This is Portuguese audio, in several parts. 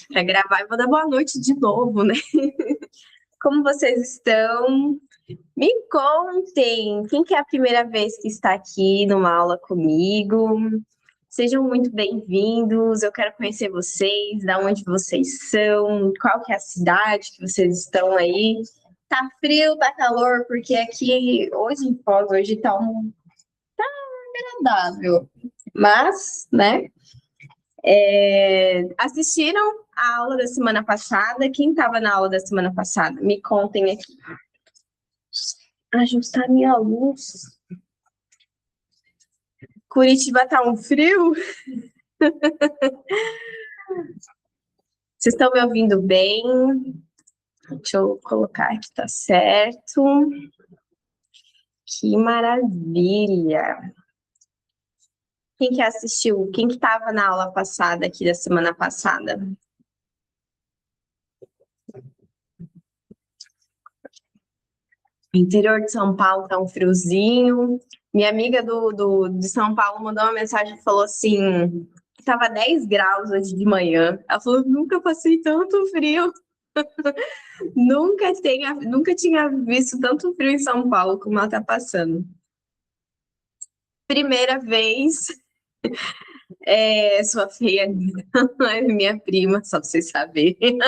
para gravar. Eu vou dar boa noite de novo, né? Como vocês estão? Me contem, quem que é a primeira vez que está aqui numa aula comigo? Sejam muito bem-vindos, eu quero conhecer vocês, da onde vocês são, qual que é a cidade que vocês estão aí. Tá frio, tá calor, porque aqui hoje em Foz, hoje tá agradável. Mas, né, assistiram a aula da semana passada? Quem estava na aula da semana passada? Me contem aqui. Ajustar minha luz. Curitiba tá um frio? Vocês estão me ouvindo bem? Deixa eu colocar aqui, tá certo. Que maravilha! Quem que assistiu? Quem que estava na aula passada aqui da semana passada? Interior de São Paulo tá um friozinho. Minha amiga de São Paulo mandou uma mensagem e falou assim: que tava 10 graus hoje de manhã. Ela falou: nunca passei tanto frio. Nunca tinha visto tanto frio em São Paulo como ela tá passando. Primeira vez, sua feia, minha prima, só pra vocês saberem.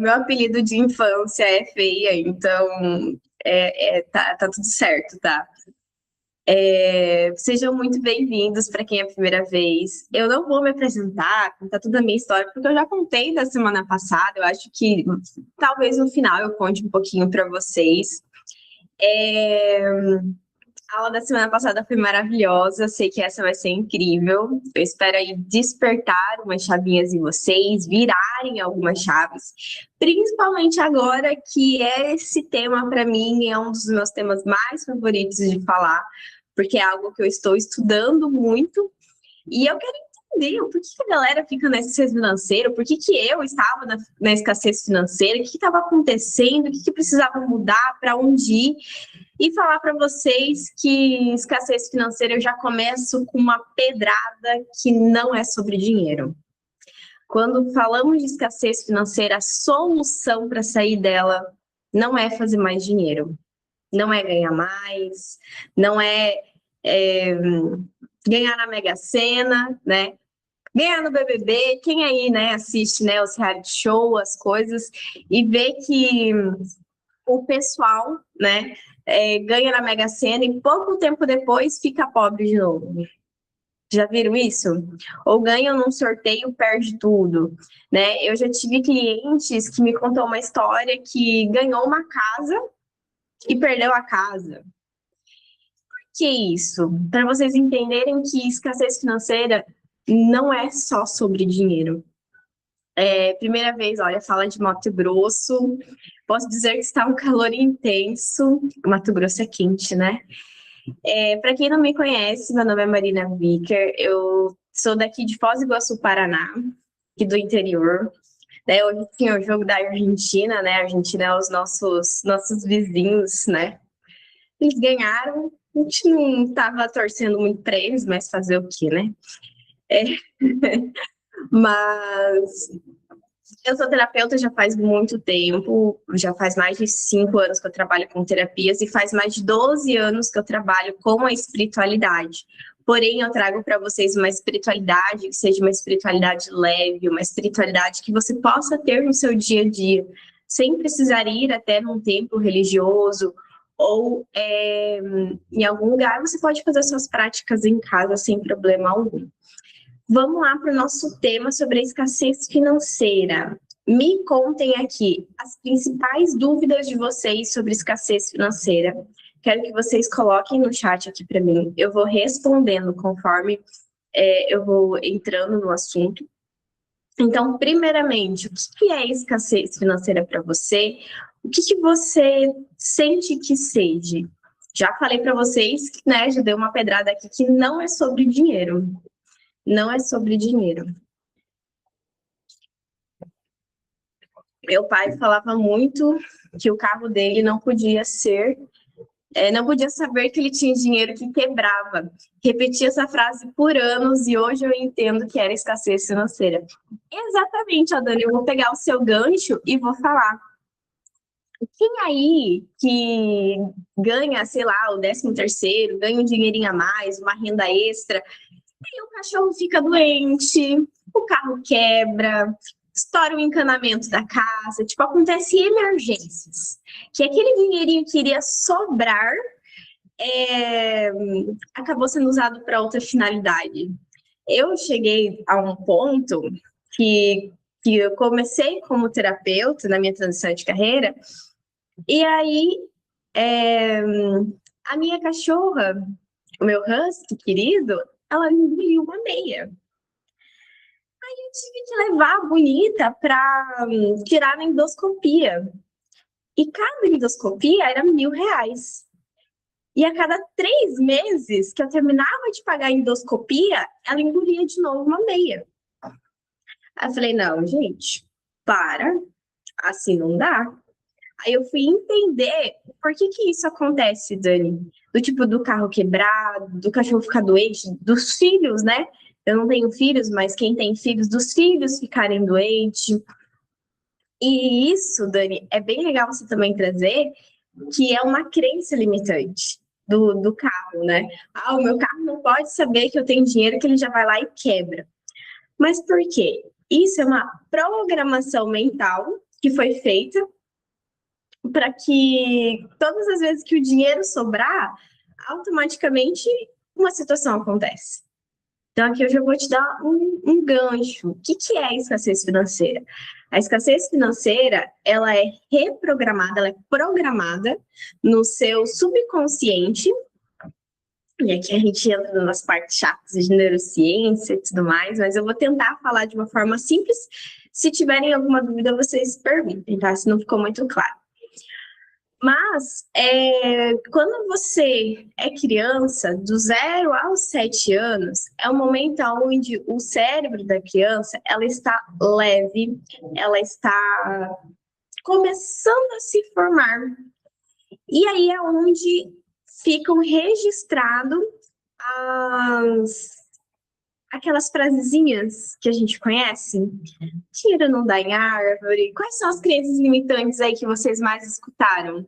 Meu apelido de infância é feia, então tá tudo certo, tá? Sejam muito bem-vindos para quem é a primeira vez. Eu não vou me apresentar, contar toda a minha história, porque eu já contei da semana passada. Eu acho que talvez no final eu conte um pouquinho para vocês. A aula da semana passada foi maravilhosa, sei que essa vai ser incrível. Eu espero aí despertar umas chavinhas em vocês, virarem algumas chaves, principalmente agora que esse tema para mim é um dos meus temas mais favoritos de falar, porque é algo que eu estou estudando muito e eu quero entender por que a galera fica na escassez financeira, por que eu estava na escassez financeira, o que estava acontecendo, o que precisava mudar, para onde ir. E falar para vocês que escassez financeira eu já começo com uma pedrada que não é sobre dinheiro. Quando falamos de escassez financeira, a solução para sair dela não é fazer mais dinheiro, não é ganhar mais, não é ganhar na Mega Sena, né? Ganhar no BBB, quem aí, né, assiste, né, os reality show, as coisas, e vê que o pessoal, né, ganha na Mega Sena e pouco tempo depois fica pobre de novo. Já viram isso? Ou ganham num sorteio, perde tudo, né? Eu já tive clientes que me contou uma história que ganhou uma casa e perdeu a casa. Que isso? Para vocês entenderem que escassez financeira não é só sobre dinheiro. Primeira vez, olha, fala de Mato Grosso. Posso dizer que está um calor intenso. Mato Grosso é quente, né? Para quem não me conhece, meu nome é Marina Vicker. Eu sou daqui de Foz do Iguaçu, Paraná, aqui do interior. Hoje tinha o jogo da Argentina, né? A Argentina é os nossos vizinhos, né? Eles ganharam. A gente não estava torcendo muito para eles, mas fazer o quê, né? É, mas eu sou terapeuta já faz muito tempo, já faz mais de 5 anos que eu trabalho com terapias e faz mais de 12 anos que eu trabalho com a espiritualidade. Porém, eu trago para vocês uma espiritualidade que seja uma espiritualidade leve, uma espiritualidade que você possa ter no seu dia a dia, sem precisar ir até num templo religioso ou em algum lugar, você pode fazer suas práticas em casa sem problema algum. Vamos lá para o nosso tema sobre a escassez financeira. Me contem aqui as principais dúvidas de vocês sobre escassez financeira. Quero que vocês coloquem no chat aqui para mim. Eu vou respondendo conforme eu vou entrando no assunto. Então, primeiramente, o que é escassez financeira para você? O que você sente que seja? Já falei para vocês, né? Já dei uma pedrada aqui que não é sobre dinheiro. Não é sobre dinheiro. Meu pai falava muito que o carro dele não podia ser Não podia saber que ele tinha dinheiro que quebrava. Repeti essa frase por anos e hoje eu entendo que era escassez financeira. Exatamente, Adani, eu vou pegar o seu gancho e vou falar. Quem aí que ganha, sei lá, o 13º, ganha um dinheirinho a mais, uma renda extra, aí o cachorro fica doente, o carro quebra, estoura o encanamento da casa, tipo, acontece emergências. Que aquele dinheirinho que iria sobrar é, acabou sendo usado para outra finalidade. Eu cheguei a um ponto que, que eu comecei como terapeuta na minha transição de carreira, e aí é, a minha cachorra, o meu husky querido, ela engoliu uma meia. Eu tive que levar a bonita para tirar a endoscopia. E cada endoscopia era R$ 1.000. E a cada 3 meses que eu terminava de pagar a endoscopia, ela engolia de novo uma meia. Aí eu falei, não, gente, para, assim não dá. Aí eu fui entender por que isso acontece, Dani. Do tipo do carro quebrado, do cachorro ficar doente, dos filhos, né? Eu não tenho filhos, mas quem tem filhos, dos filhos ficarem doentes. E isso, Dani, é bem legal você também trazer, que é uma crença limitante do carro, né? Ah, o meu carro não pode saber que eu tenho dinheiro, que ele já vai lá e quebra. Mas por quê? Isso é uma programação mental que foi feita para que todas as vezes que o dinheiro sobrar, automaticamente uma situação acontece. Então, aqui eu já vou te dar um gancho. O que é a escassez financeira? A escassez financeira, ela é reprogramada, ela é programada no seu subconsciente. E aqui a gente entra nas partes chatas de neurociência e tudo mais, mas eu vou tentar falar de uma forma simples. Se tiverem alguma dúvida, vocês perguntem, tá? Se não ficou muito claro. Mas, quando você é criança, do 0 aos 7 anos, é um momento onde o cérebro da criança, ela está leve, ela está começando a se formar. E aí é onde ficam registrados aquelas frasezinhas que a gente conhece. Dinheiro não dá em árvore. Quais são as crenças limitantes aí que vocês mais escutaram?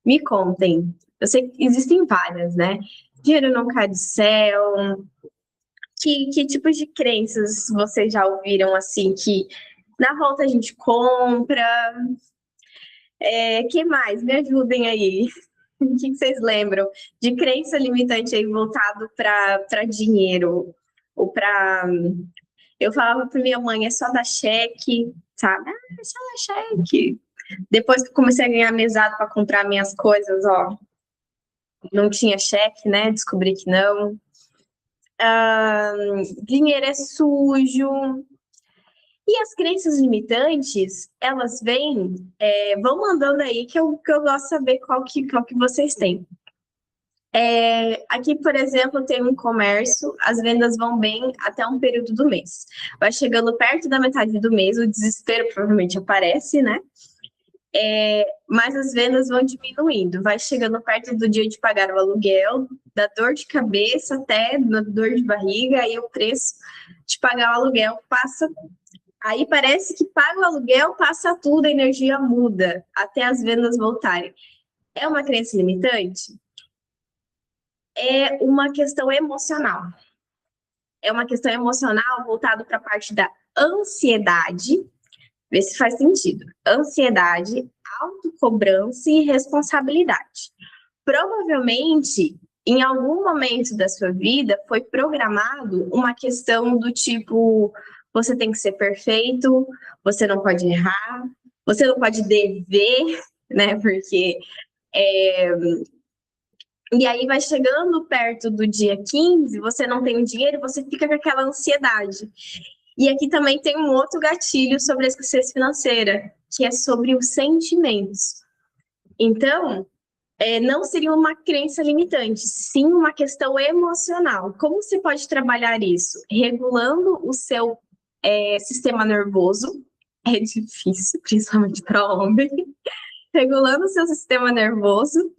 Me contem. Eu sei que existem várias, né? Dinheiro não cai do céu. Que tipos de crenças vocês já ouviram, assim, que na volta a gente compra? Que mais? Me ajudem aí. O que vocês lembram de crença limitante aí voltado para dinheiro? Ou para... Eu falava para minha mãe, é só dar cheque, sabe? Ah, é só dar cheque. Depois que eu comecei a ganhar mesado para comprar minhas coisas, ó, não tinha cheque, né? Descobri que não. Dinheiro é sujo. E as crenças limitantes, elas vêm, vão mandando aí que eu gosto de saber qual que vocês têm. Aqui, por exemplo, tem um comércio, as vendas vão bem até um período do mês. Vai chegando perto da metade do mês, o desespero provavelmente aparece, né? Mas as vendas vão diminuindo. Vai chegando perto do dia de pagar o aluguel, da dor de cabeça até da dor de barriga, aí o preço de pagar o aluguel passa. Aí parece que paga o aluguel, passa tudo, a energia muda, até as vendas voltarem. É uma crença limitante? É uma questão emocional. É uma questão emocional voltada para a parte da ansiedade. Vê se faz sentido. Ansiedade, autocobrança e responsabilidade. Provavelmente, em algum momento da sua vida, foi programado uma questão do tipo: você tem que ser perfeito, você não pode errar, você não pode dever, né? Porque. E aí vai chegando perto do dia 15, você não tem o dinheiro, você fica com aquela ansiedade. E aqui também tem um outro gatilho sobre a escassez financeira, que é sobre os sentimentos. Então, não seria uma crença limitante, sim uma questão emocional. Como você pode trabalhar isso? Regulando o seu sistema nervoso. É difícil, principalmente para homem. Regulando o seu sistema nervoso,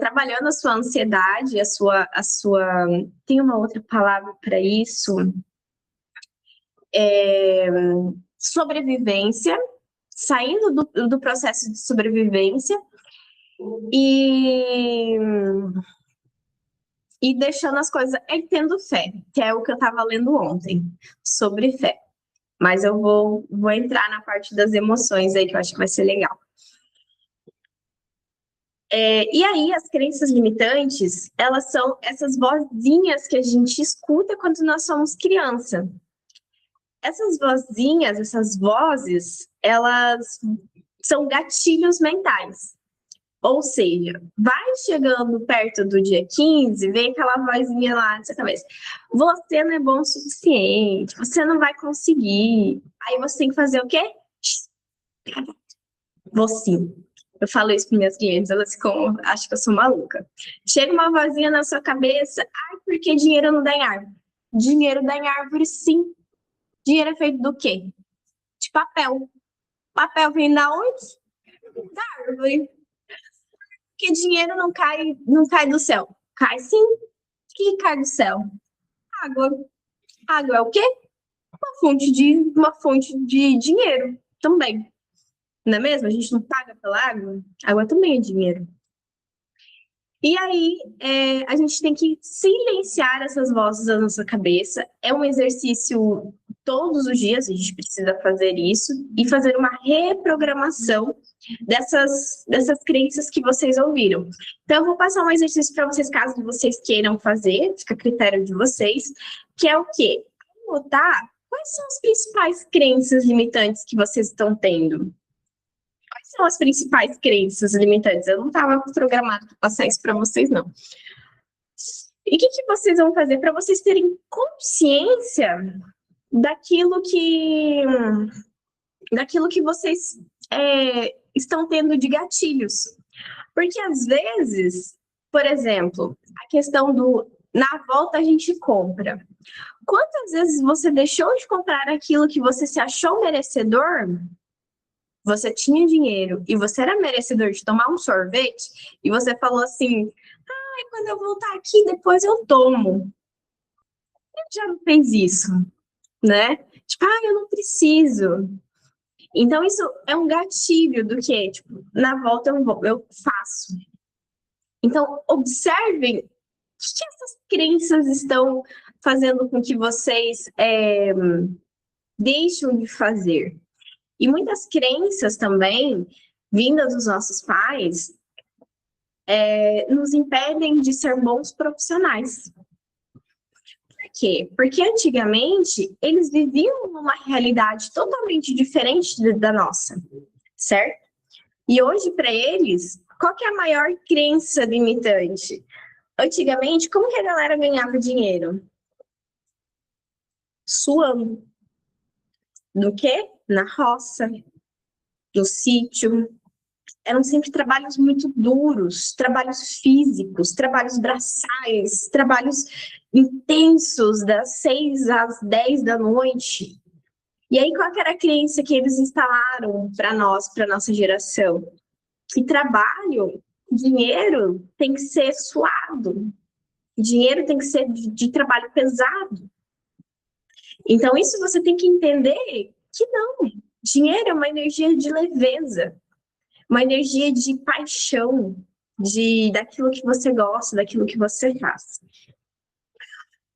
trabalhando a sua ansiedade, a sua... Tem uma outra palavra para isso? Sobrevivência, saindo do processo de sobrevivência e deixando as coisas, tendo fé, que é o que eu estava lendo ontem, sobre fé. Mas eu vou entrar na parte das emoções aí, que eu acho que vai ser legal. E aí, as crenças limitantes, elas são essas vozinhas que a gente escuta quando nós somos criança. Essas vozinhas, essas vozes, elas são gatilhos mentais. Ou seja, vai chegando perto do dia 15, vem aquela vozinha lá na sua cabeça. Você não é bom o suficiente, você não vai conseguir. Aí você tem que fazer o quê? Vou sim. Eu falo isso para minhas clientes, elas ficam, acham que eu sou maluca. Chega uma vozinha na sua cabeça, porque dinheiro não dá em árvore. Dinheiro dá em árvore, sim. Dinheiro é feito do quê? De papel. Papel vem da onde? Da árvore. Porque dinheiro não cai do céu. Cai sim. O que cai do céu? Água. Água é o quê? Uma fonte de dinheiro também. Não é mesmo? A gente não paga pela água? Água também é dinheiro. E aí, a gente tem que silenciar essas vozes da nossa cabeça. É um exercício todos os dias, a gente precisa fazer isso e fazer uma reprogramação dessas crenças que vocês ouviram. Então, eu vou passar um exercício para vocês, caso vocês queiram fazer, fica a critério de vocês, que é o quê? Anotar quais são as principais crenças limitantes que vocês estão tendo. Quais são as principais crenças limitantes? Eu não estava programado para passar isso para vocês, não. E o que vocês vão fazer para vocês terem consciência daquilo que vocês estão tendo de gatilhos? Porque às vezes, por exemplo, a questão do na volta a gente compra. Quantas vezes você deixou de comprar aquilo que você se achou merecedor? Você tinha dinheiro e você era merecedor de tomar um sorvete e você falou assim: quando eu voltar aqui, depois eu tomo. Eu já não fez isso, né? Tipo, eu não preciso. Então, isso é um gatilho do que, tipo, na volta eu faço. Então, observem o que essas crenças estão fazendo com que vocês deixem de fazer. E muitas crenças também, vindas dos nossos pais, nos impedem de ser bons profissionais. Por quê? Porque antigamente eles viviam numa realidade totalmente diferente da nossa, certo? E hoje, para eles, qual que é a maior crença limitante? Antigamente, como que a galera ganhava dinheiro? Suando. Do quê? Na roça, no sítio. Eram sempre trabalhos muito duros, trabalhos físicos, trabalhos braçais, trabalhos intensos, das 6 às 10 da noite. E aí, qual que era a crença que eles instalaram para nós, para nossa geração? Que trabalho, dinheiro tem que ser suado, dinheiro tem que ser de trabalho pesado. Então, isso você tem que entender que não. Dinheiro é uma energia de leveza, uma energia de paixão, daquilo que você gosta, daquilo que você faz.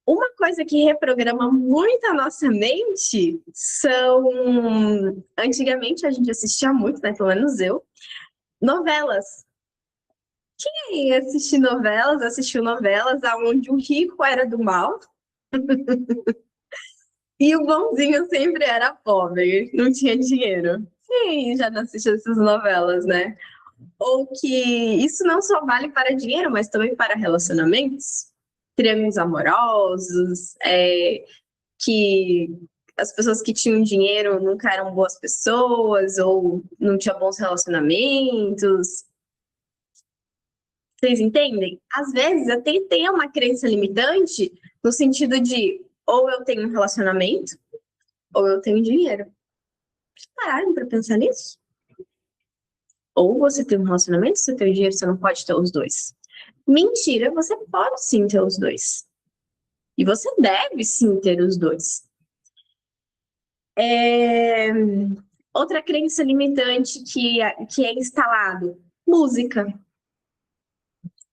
Uma coisa que reprograma muito a nossa mente são... Antigamente a gente assistia muito, né? Pelo menos eu. Novelas. Quem assistiu novelas onde o rico era do mal e o bonzinho sempre era pobre, não tinha dinheiro. Quem já não assistiu essas novelas, né? Ou que isso não só vale para dinheiro, mas também para relacionamentos, triângulos amorosos, que as pessoas que tinham dinheiro nunca eram boas pessoas ou não tinham bons relacionamentos. Vocês entendem? Às vezes até tem uma crença limitante no sentido de ou eu tenho um relacionamento ou eu tenho dinheiro. Pararam para pensar nisso? Ou você tem um relacionamento, você tem dinheiro, você não pode ter os dois. Mentira, você pode sim ter os dois. E você deve sim ter os dois. Outra crença limitante que é instalado: música.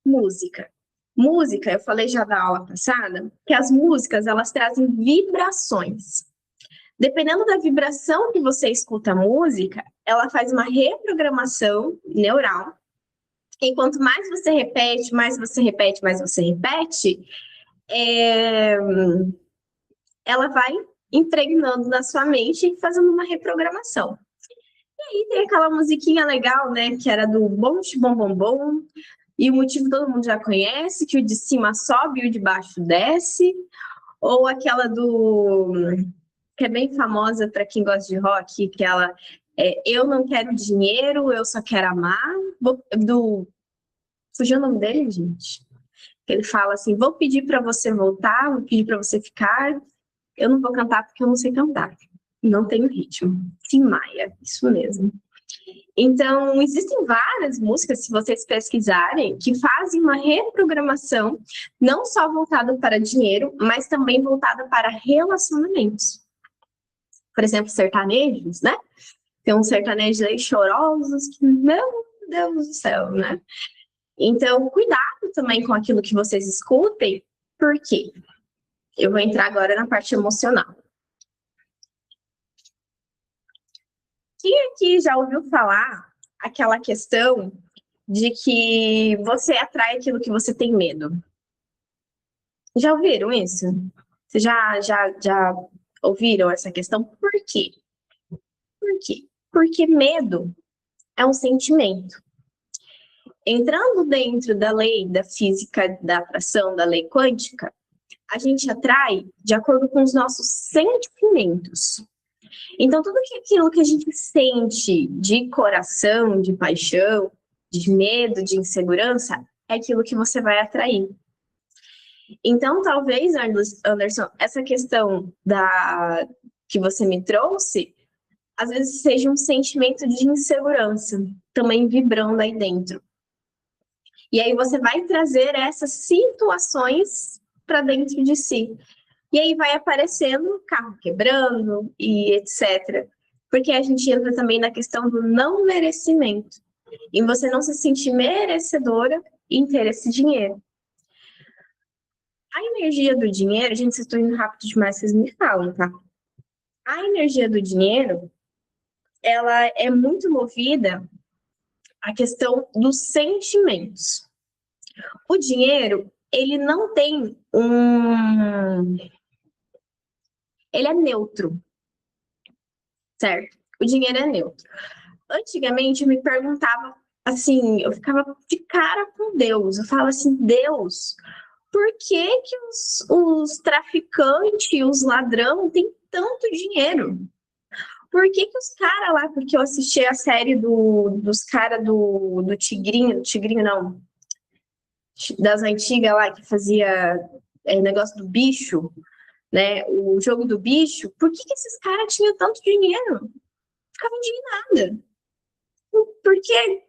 Música. Música, eu falei já da aula passada, que as músicas, elas trazem vibrações. Dependendo da vibração que você escuta a música, ela faz uma reprogramação neural. E quanto mais você repete, mais você repete, mais você repete, ela vai impregnando na sua mente e fazendo uma reprogramação. E aí tem aquela musiquinha legal, né, que era do bom bom bom bom, e o motivo todo mundo já conhece, que o de cima sobe e o de baixo desce, ou aquela que é bem famosa para quem gosta de rock, que ela eu não quero dinheiro, eu só quero amar, fugiu o nome dele, gente? Ele fala assim, vou pedir para você voltar, vou pedir para você ficar, eu não vou cantar porque eu não sei cantar, não tenho ritmo. Tim Maia, isso mesmo. Então, existem várias músicas, se vocês pesquisarem, que fazem uma reprogramação, não só voltada para dinheiro, mas também voltada para relacionamentos. Por exemplo, sertanejos, né? Tem uns sertanejos aí chorosos que, meu Deus do céu, né? Então, cuidado também com aquilo que vocês escutem, porque eu vou entrar agora na parte emocional. Quem aqui já ouviu falar aquela questão de que você atrai aquilo que você tem medo? Já ouviram isso? Vocês já ouviram essa questão? Por quê? Por quê? Porque medo é um sentimento. Entrando dentro da lei da física da atração, da lei quântica, a gente atrai de acordo com os nossos sentimentos. Então, tudo aquilo que a gente sente de coração, de paixão, de medo, de insegurança, é aquilo que você vai atrair. Então, talvez, Anderson, essa questão que você me trouxe, às vezes seja um sentimento de insegurança, também vibrando aí dentro. E aí você vai trazer essas situações para dentro de si. E aí vai aparecendo carro quebrando e etc. Porque a gente entra também na questão do não merecimento. Em você não se sentir merecedora em ter esse dinheiro. A energia do dinheiro, gente, vocês estão indo rápido demais, vocês me falam, tá? A energia do dinheiro, ela é muito movida à questão dos sentimentos. O dinheiro, ele não tem ele é neutro, certo? O dinheiro é neutro. Antigamente eu me perguntava assim, eu ficava de cara com Deus. Eu falava assim, Deus, por que que os traficantes, os ladrão têm tanto dinheiro? Por que que os caras lá, porque eu assisti a série dos caras do Tigrinho não, das antigas lá, que fazia negócio do bicho, né? O jogo do bicho, por que que esses caras tinham tanto dinheiro? Ficava indignada. Porque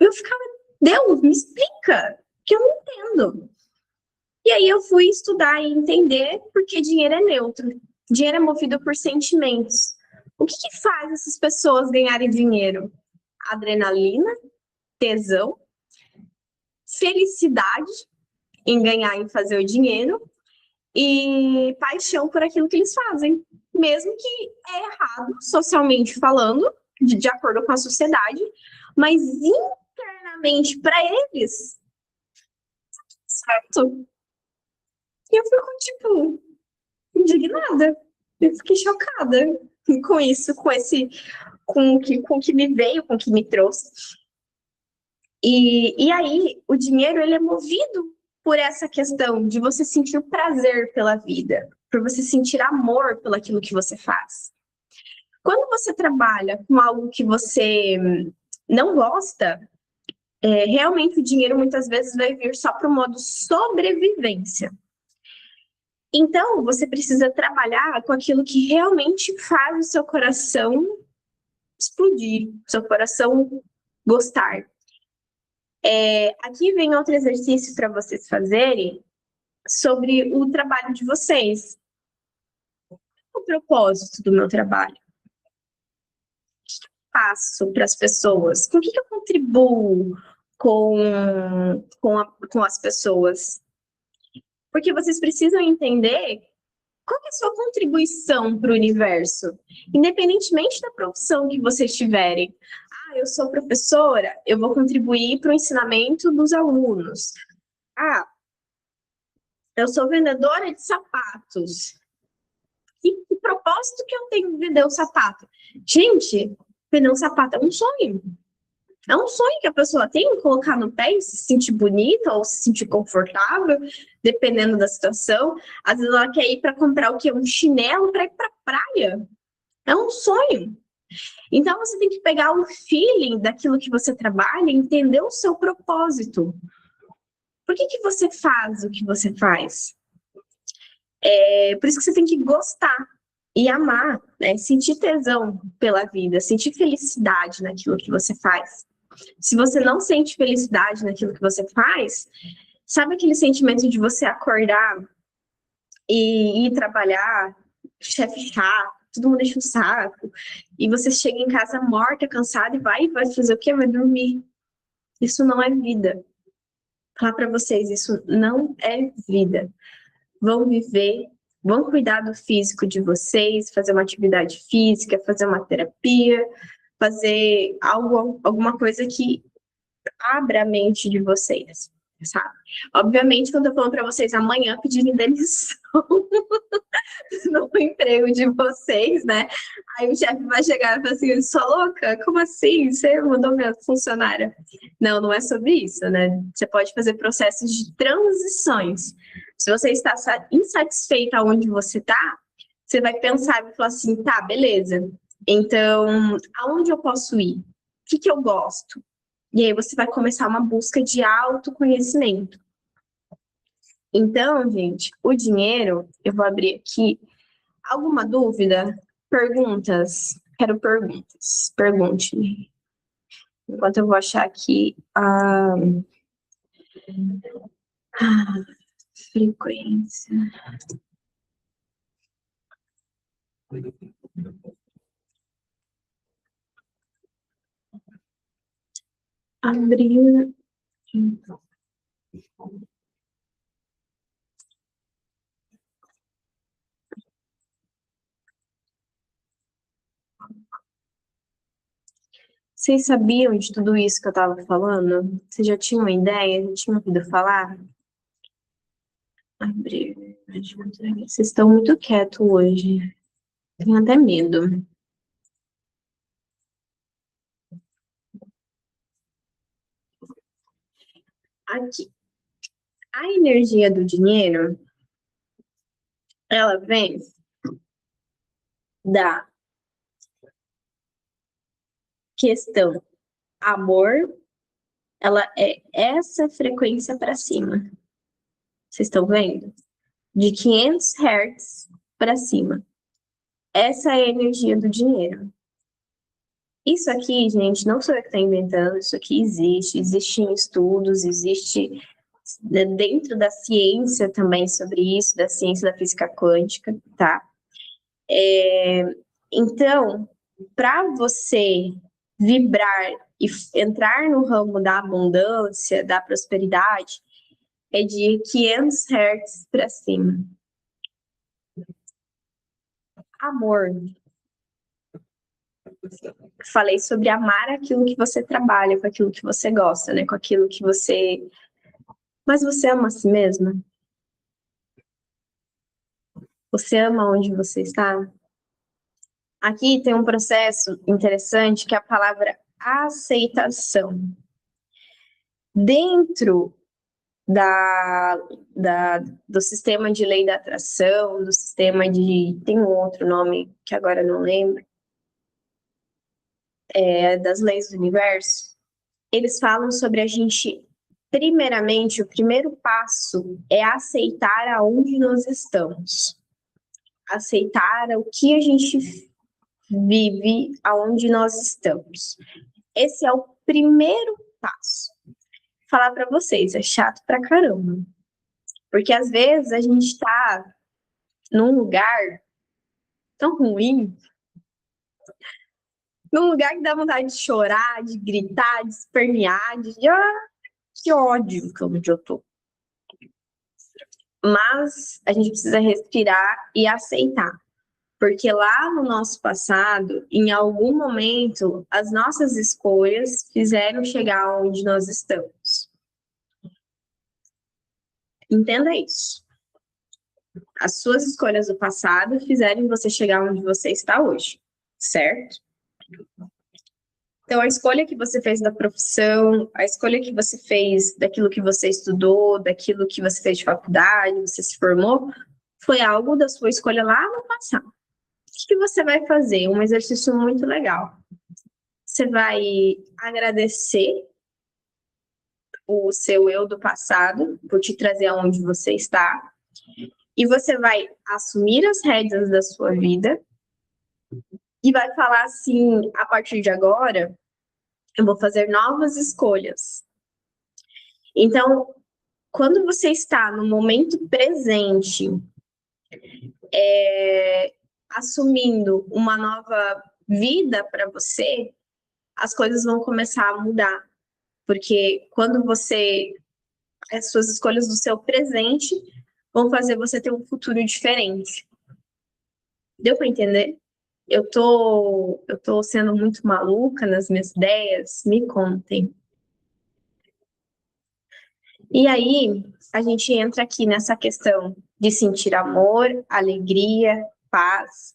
eu ficava, Deus, me explica, que eu não entendo. E aí eu fui estudar e entender porque dinheiro é neutro. Dinheiro é movido por sentimentos. O que que faz essas pessoas ganharem dinheiro? Adrenalina, tesão, felicidade em ganhar e fazer o dinheiro e paixão por aquilo que eles fazem. Mesmo que é errado, socialmente falando, de acordo com a sociedade, mas internamente para eles, certo? E eu fico, tipo, indignada. Eu fiquei chocada com isso, com o que me veio, com o que me trouxe. E aí, o dinheiro, ele é movido por essa questão de você sentir prazer pela vida, por você sentir amor pelo aquilo que você faz. Quando você trabalha com algo que você não gosta, realmente o dinheiro muitas vezes vai vir só para o modo sobrevivência. Então, você precisa trabalhar com aquilo que realmente faz o seu coração explodir, seu coração gostar. Aqui vem outro exercício para vocês fazerem sobre o trabalho de vocês. Qual é o propósito do meu trabalho? Passo para as pessoas? Com o que eu contribuo com as pessoas? Porque vocês precisam entender qual é a sua contribuição para o universo, independentemente da profissão que vocês tiverem. Eu sou professora, eu vou contribuir para o ensinamento dos alunos. Eu sou vendedora de sapatos. Que propósito que eu tenho de vender um sapato? Gente, vender um sapato é um sonho. É um sonho que a pessoa tem, colocar no pé e se sentir bonita ou se sentir confortável, dependendo da situação. Às vezes ela quer ir para comprar o quê? Um chinelo para ir para a praia. É um sonho. Então você tem que pegar o feeling daquilo que você trabalha e entender o seu propósito. Por que você faz o que você faz? Por isso que você tem que gostar e amar, né? Sentir tesão pela vida, sentir felicidade naquilo que você faz. Se você não sente felicidade naquilo que você faz, sabe aquele sentimento de você acordar e ir trabalhar, chefe chato, todo mundo enche o saco, e você chega em casa morta, cansada e vai fazer o quê? Vai dormir. Isso não é vida. Falar para vocês, isso não é vida. Vão viver, vão cuidar do físico de vocês, fazer uma atividade física, fazer uma terapia, fazer alguma coisa que abra a mente de vocês, sabe? Obviamente, quando eu falo para vocês amanhã pedirem demissão no emprego de vocês, né? Aí o chefe vai chegar e falar assim, sou louca? Como assim? Você mandou minha funcionária? Não, não é sobre isso, né? Você pode fazer processos de transições. Se você está insatisfeita onde você está, você vai pensar e vai falar assim, tá, beleza. Então, aonde eu posso ir? O que eu gosto? E aí você vai começar uma busca de autoconhecimento. Então, gente, o dinheiro, eu vou abrir aqui. Alguma dúvida? Perguntas? Quero perguntas. Pergunte-me. Enquanto eu vou achar aqui a frequência. Abrir. Vocês sabiam de tudo isso que eu estava falando? Vocês já tinham uma ideia? Já tinham ouvido falar? Abrir. Vocês estão muito quietos hoje. Tenho até medo. Aqui. A energia do dinheiro, ela vem da questão amor, ela é essa frequência para cima. Vocês estão vendo? De 500 Hz para cima. Essa é a energia do dinheiro. Isso aqui, gente, não sou eu que estou inventando, isso aqui existe em estudos, existe dentro da ciência também sobre isso, da ciência da física quântica, tá? Então, para você vibrar e entrar no ramo da abundância, da prosperidade, é de 500 Hz para cima. Amor. Falei sobre amar aquilo que você trabalha, com aquilo que você gosta, né? Com aquilo que você... Mas você ama a si mesma? Você ama onde você está? Aqui tem um processo interessante que é a palavra aceitação. Dentro do sistema de lei da atração, do sistema de... Tem um outro nome que agora não lembro. Das leis do universo. Eles falam sobre a gente... Primeiramente, o primeiro passo é aceitar aonde nós estamos. Aceitar o que a gente vive aonde nós estamos. Esse é o primeiro passo. Falar para vocês, é chato pra caramba. Porque às vezes a gente tá num lugar tão ruim, num lugar que dá vontade de chorar, de gritar, de espernear, que ódio que onde eu tô. Mas a gente precisa respirar e aceitar. Porque lá no nosso passado, em algum momento, as nossas escolhas fizeram chegar onde nós estamos. Entenda isso. As suas escolhas do passado fizeram você chegar onde você está hoje, certo? Então, a escolha que você fez da profissão, a escolha que você fez daquilo que você estudou, daquilo que você fez de faculdade, você se formou, foi algo da sua escolha lá no passado. O que você vai fazer? Um exercício muito legal. Você vai agradecer o seu eu do passado por te trazer aonde você está. E você vai assumir as rédeas da sua vida e vai falar assim, a partir de agora, eu vou fazer novas escolhas. Então, quando você está no momento presente, assumindo uma nova vida para você, as coisas vão começar a mudar. Porque quando as suas escolhas do seu presente vão fazer você ter um futuro diferente. Deu para entender? Eu tô sendo muito maluca nas minhas ideias? Me contem. E aí, a gente entra aqui nessa questão de sentir amor, alegria, paz.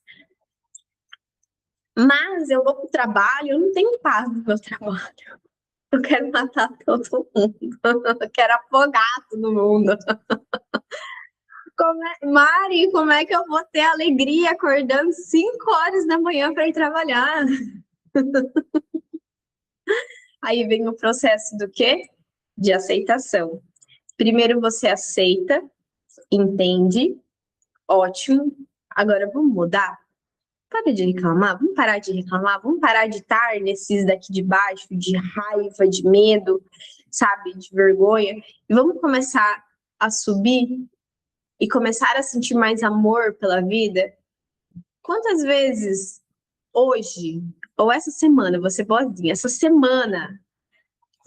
Mas eu vou pro trabalho, eu não tenho paz no meu trabalho. Eu quero matar todo mundo. Eu quero afogar todo mundo. Mari, como é que eu vou ter alegria acordando 5 horas da manhã para ir trabalhar? Aí vem o processo do quê? De aceitação. Primeiro você aceita, entende, ótimo. Agora vamos mudar? Para de reclamar, vamos parar de reclamar, vamos parar de estar nesses daqui de baixo, de raiva, de medo, sabe, de vergonha. E vamos começar a subir e começar a sentir mais amor pela vida. Quantas vezes hoje, ou essa semana, você boazinha, essa semana,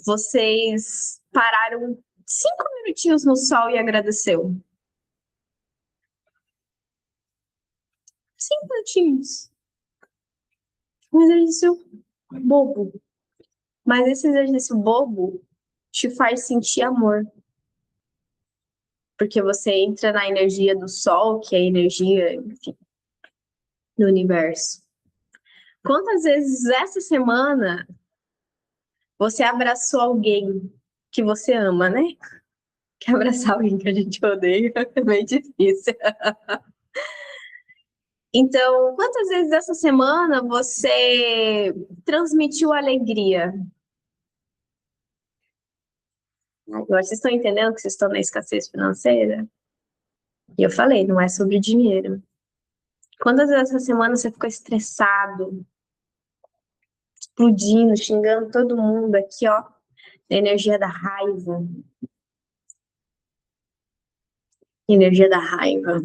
vocês pararam 5 minutinhos no sol e agradeceu? 5 minutinhos. Um exercício bobo. Mas esse exercício bobo te faz sentir amor. Porque você entra na energia do sol, que é a energia, enfim, do universo. Quantas vezes essa semana você abraçou alguém que você ama, né? Que abraçar alguém que a gente odeia é bem difícil. Então, quantas vezes essa semana você transmitiu alegria? Agora vocês estão entendendo que vocês estão na escassez financeira? E eu falei, não é sobre dinheiro. Quantas vezes essa semana você ficou estressado, explodindo, xingando todo mundo aqui, ó, da energia da raiva? Energia da raiva.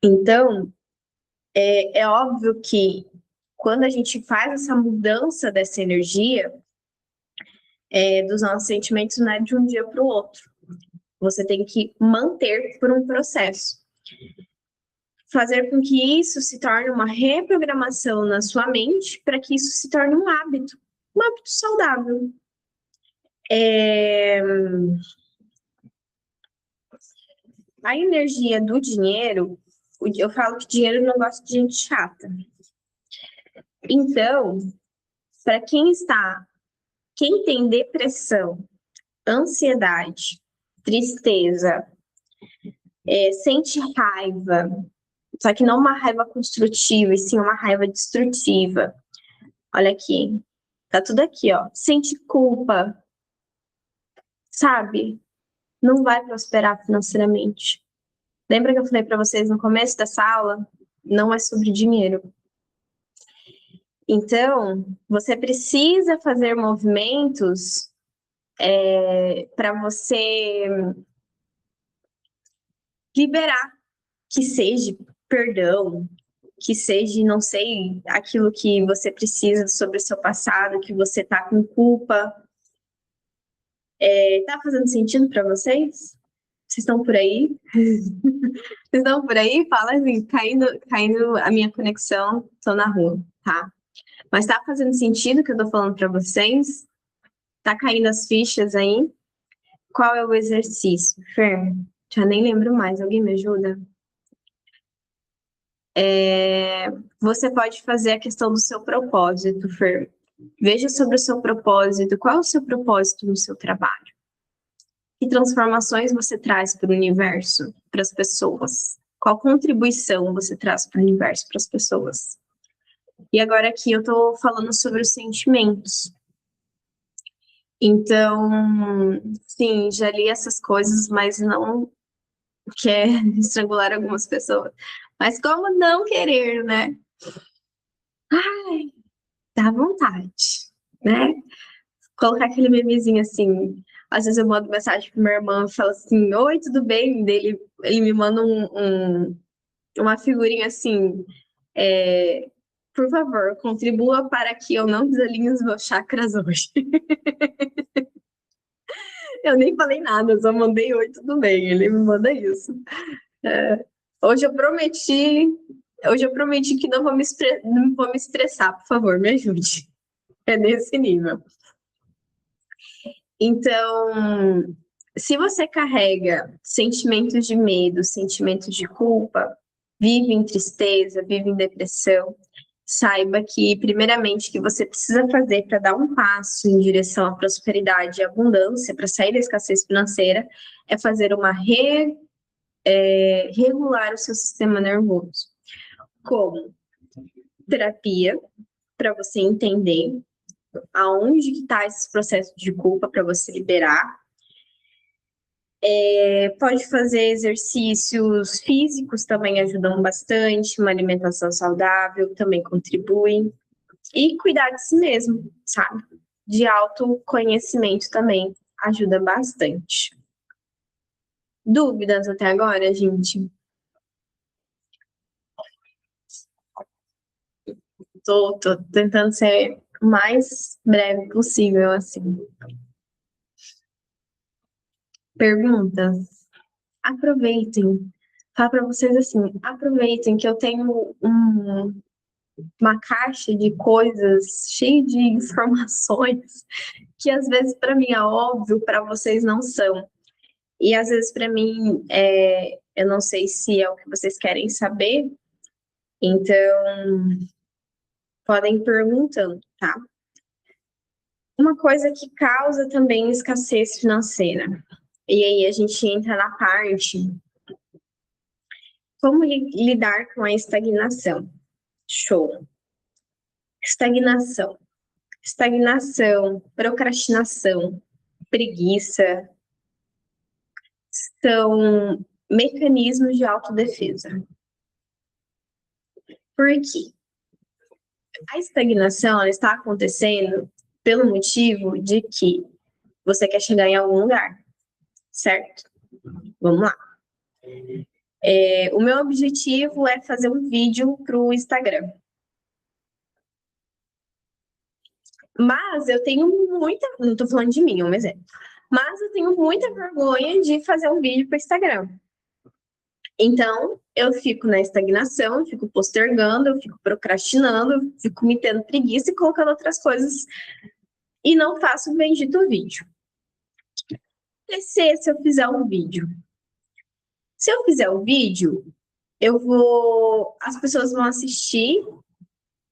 Então, é óbvio que quando a gente faz essa mudança dessa energia, dos nossos sentimentos, não é de um dia para o outro. Você tem que manter por um processo. Fazer com que isso se torne uma reprogramação na sua mente para que isso se torne um hábito saudável. A energia do dinheiro, eu falo que dinheiro não gosta de gente chata. Então, para quem tem depressão, ansiedade, tristeza, sente raiva, só que não uma raiva construtiva, e sim uma raiva destrutiva. Olha aqui, tá tudo aqui, ó. Sente culpa, sabe? não vai prosperar financeiramente. Lembra que eu falei para vocês no começo dessa aula? Não é sobre dinheiro. Então, você precisa fazer movimentos para você liberar, que seja perdão, que seja, não sei, aquilo que você precisa sobre o seu passado, que você tá com culpa. Tá fazendo sentido para vocês? Vocês estão por aí? Vocês estão por aí? Fala assim, caindo a minha conexão, tô na rua, tá? Mas tá fazendo sentido o que eu tô falando para vocês? Tá caindo as fichas aí? Qual é o exercício? Fer, já nem lembro mais, alguém me ajuda? Você pode fazer a questão do seu propósito, Fer. Veja sobre o seu propósito. Qual é o seu propósito no seu trabalho? Que transformações você traz para o universo, para as pessoas? Qual contribuição você traz para o universo, para as pessoas? E agora aqui eu estou falando sobre os sentimentos. Então, sim, já li essas coisas, mas não quer estrangular algumas pessoas. Mas como não querer, né? Ai, dá vontade, né? Colocar aquele memezinho assim. Às vezes eu mando mensagem para minha irmã e falo assim: Oi, tudo bem? Ele me manda uma figurinha assim. é, Por favor, contribua para que eu não desalinhe os meus chakras hoje. Eu nem falei nada, eu só mandei oi, tudo bem. Ele me manda isso. É, Hoje eu prometi, hoje eu prometi que não vou me estressar, por favor, me ajude. É nesse nível. Então, se você carrega sentimentos de medo, sentimentos de culpa, vive em tristeza, vive em depressão, saiba que, primeiramente, que você precisa fazer para dar um passo em direção à prosperidade e abundância, para sair da escassez financeira, é fazer regular o seu sistema nervoso. Como? Terapia, para você entender aonde que está esse processo de culpa para você liberar. Pode fazer exercícios físicos, também ajudam bastante, uma alimentação saudável também contribui. E cuidar de si mesmo, sabe? De autoconhecimento também ajuda bastante. Dúvidas até agora, gente? Tô tentando ser o mais breve possível, assim. Perguntas? Aproveitem. Falo para vocês assim, aproveitem que eu tenho uma caixa de coisas cheia de informações que às vezes para mim é óbvio, para vocês não são. E às vezes para mim eu não sei se é o que vocês querem saber, então podem ir perguntando, tá? Uma coisa que causa também escassez financeira. E aí a gente entra na parte como lidar com a estagnação. Show. Estagnação. Estagnação, procrastinação, preguiça são mecanismos de autodefesa. Por quê? A estagnação ela está acontecendo pelo motivo de que você quer chegar em algum lugar, certo? Vamos lá. O meu objetivo é fazer um vídeo para o Instagram. Mas eu tenho muita. Não estou falando de mim, é um exemplo. Mas eu tenho muita vergonha de fazer um vídeo para o Instagram. Então, eu fico na estagnação, eu fico postergando, eu fico procrastinando, eu fico me tendo preguiça e colocando outras coisas e não faço o bendito vídeo. E se eu fizer um vídeo? Se eu fizer o vídeo, as pessoas vão assistir,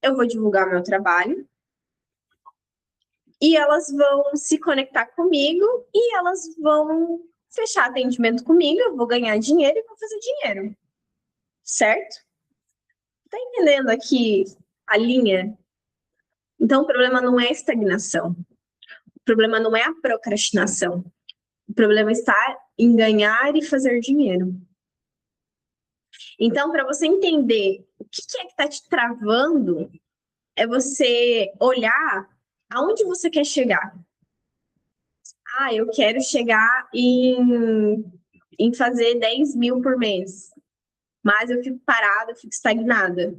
eu vou divulgar meu trabalho e elas vão se conectar comigo e elas vão fechar atendimento comigo, eu vou ganhar dinheiro e vou fazer dinheiro. Certo? Tá entendendo aqui a linha? Então, o problema não é a estagnação. O problema não é a procrastinação. O problema está em ganhar e fazer dinheiro. Então, para você entender o que é que está te travando, é você olhar aonde você quer chegar. Ah, eu quero chegar em fazer 10 mil por mês, mas eu fico parada, eu fico estagnada.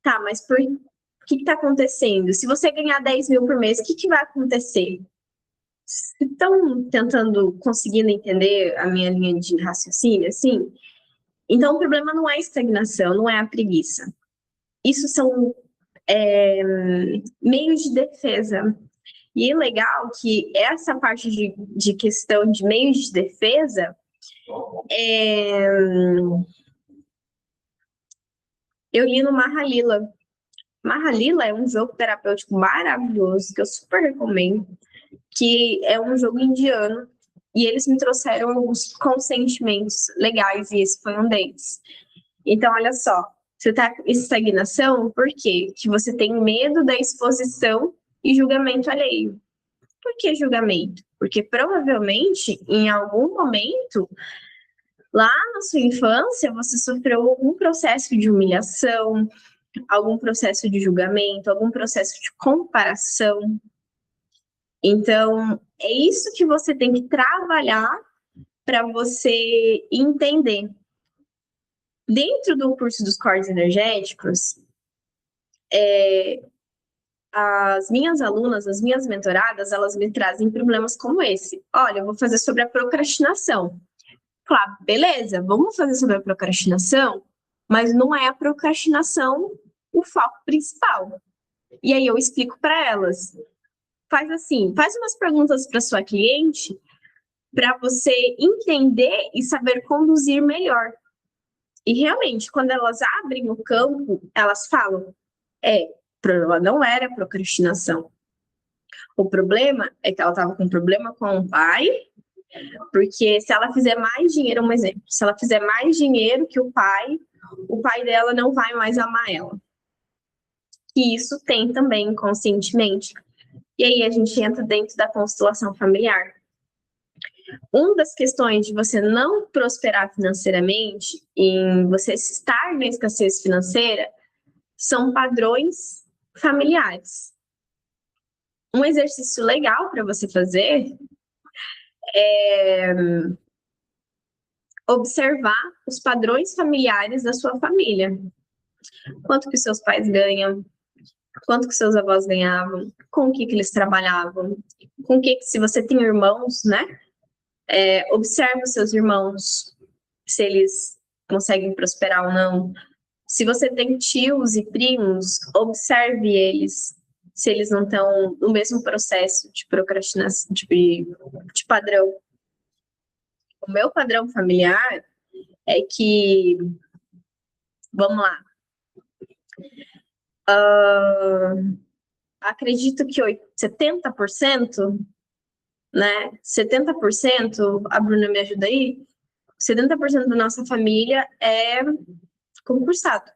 Tá, mas o que está acontecendo? Se você ganhar 10 mil por mês, o que vai acontecer? Estão tentando, conseguindo entender a minha linha de raciocínio, assim? Então, o problema não é a estagnação, não é a preguiça. Isso são meios de defesa. E é legal que essa parte de questão de meios de defesa, eu li no Mahalila. Mahalila é um jogo terapêutico maravilhoso, que eu super recomendo, que é um jogo indiano, e eles me trouxeram alguns consentimentos legais, e esse foi um deles. Então, olha só, você está em estagnação, por quê? Que você tem medo da exposição e julgamento alheio. Por que julgamento? Porque provavelmente, em algum momento, lá na sua infância, você sofreu algum processo de humilhação, algum processo de julgamento, algum processo de comparação. Então, é isso que você tem que trabalhar para você entender. Dentro do curso dos cortes energéticos, as minhas alunas, as minhas mentoradas, elas me trazem problemas como esse. Olha, eu vou fazer sobre a procrastinação. Claro, beleza, vamos fazer sobre a procrastinação, mas não é a procrastinação o foco principal. E aí eu explico para elas. Faz assim, faz umas perguntas para sua cliente para você entender e saber conduzir melhor. E realmente, quando elas abrem o campo, elas falam: o problema não era procrastinação. O problema é que ela estava com problema com o pai, porque se ela fizer mais dinheiro, um exemplo, se ela fizer mais dinheiro que o pai dela não vai mais amar ela. E isso tem também inconscientemente. E aí a gente entra dentro da constelação familiar. Uma das questões de você não prosperar financeiramente, em você estar na escassez financeira, são padrões familiares. Um exercício legal para você fazer é observar os padrões familiares da sua família. Quanto que seus pais ganham, quanto que seus avós ganhavam, com o que eles trabalhavam, com o que, se você tem irmãos, né? Observe os seus irmãos, se eles conseguem prosperar ou não. Se você tem tios e primos, observe eles, se eles não estão no mesmo processo de procrastinação, de padrão. O meu padrão familiar é que, vamos lá, acredito que 70%, né? 70%, a Bruna me ajuda aí, 70% da nossa família é concursado.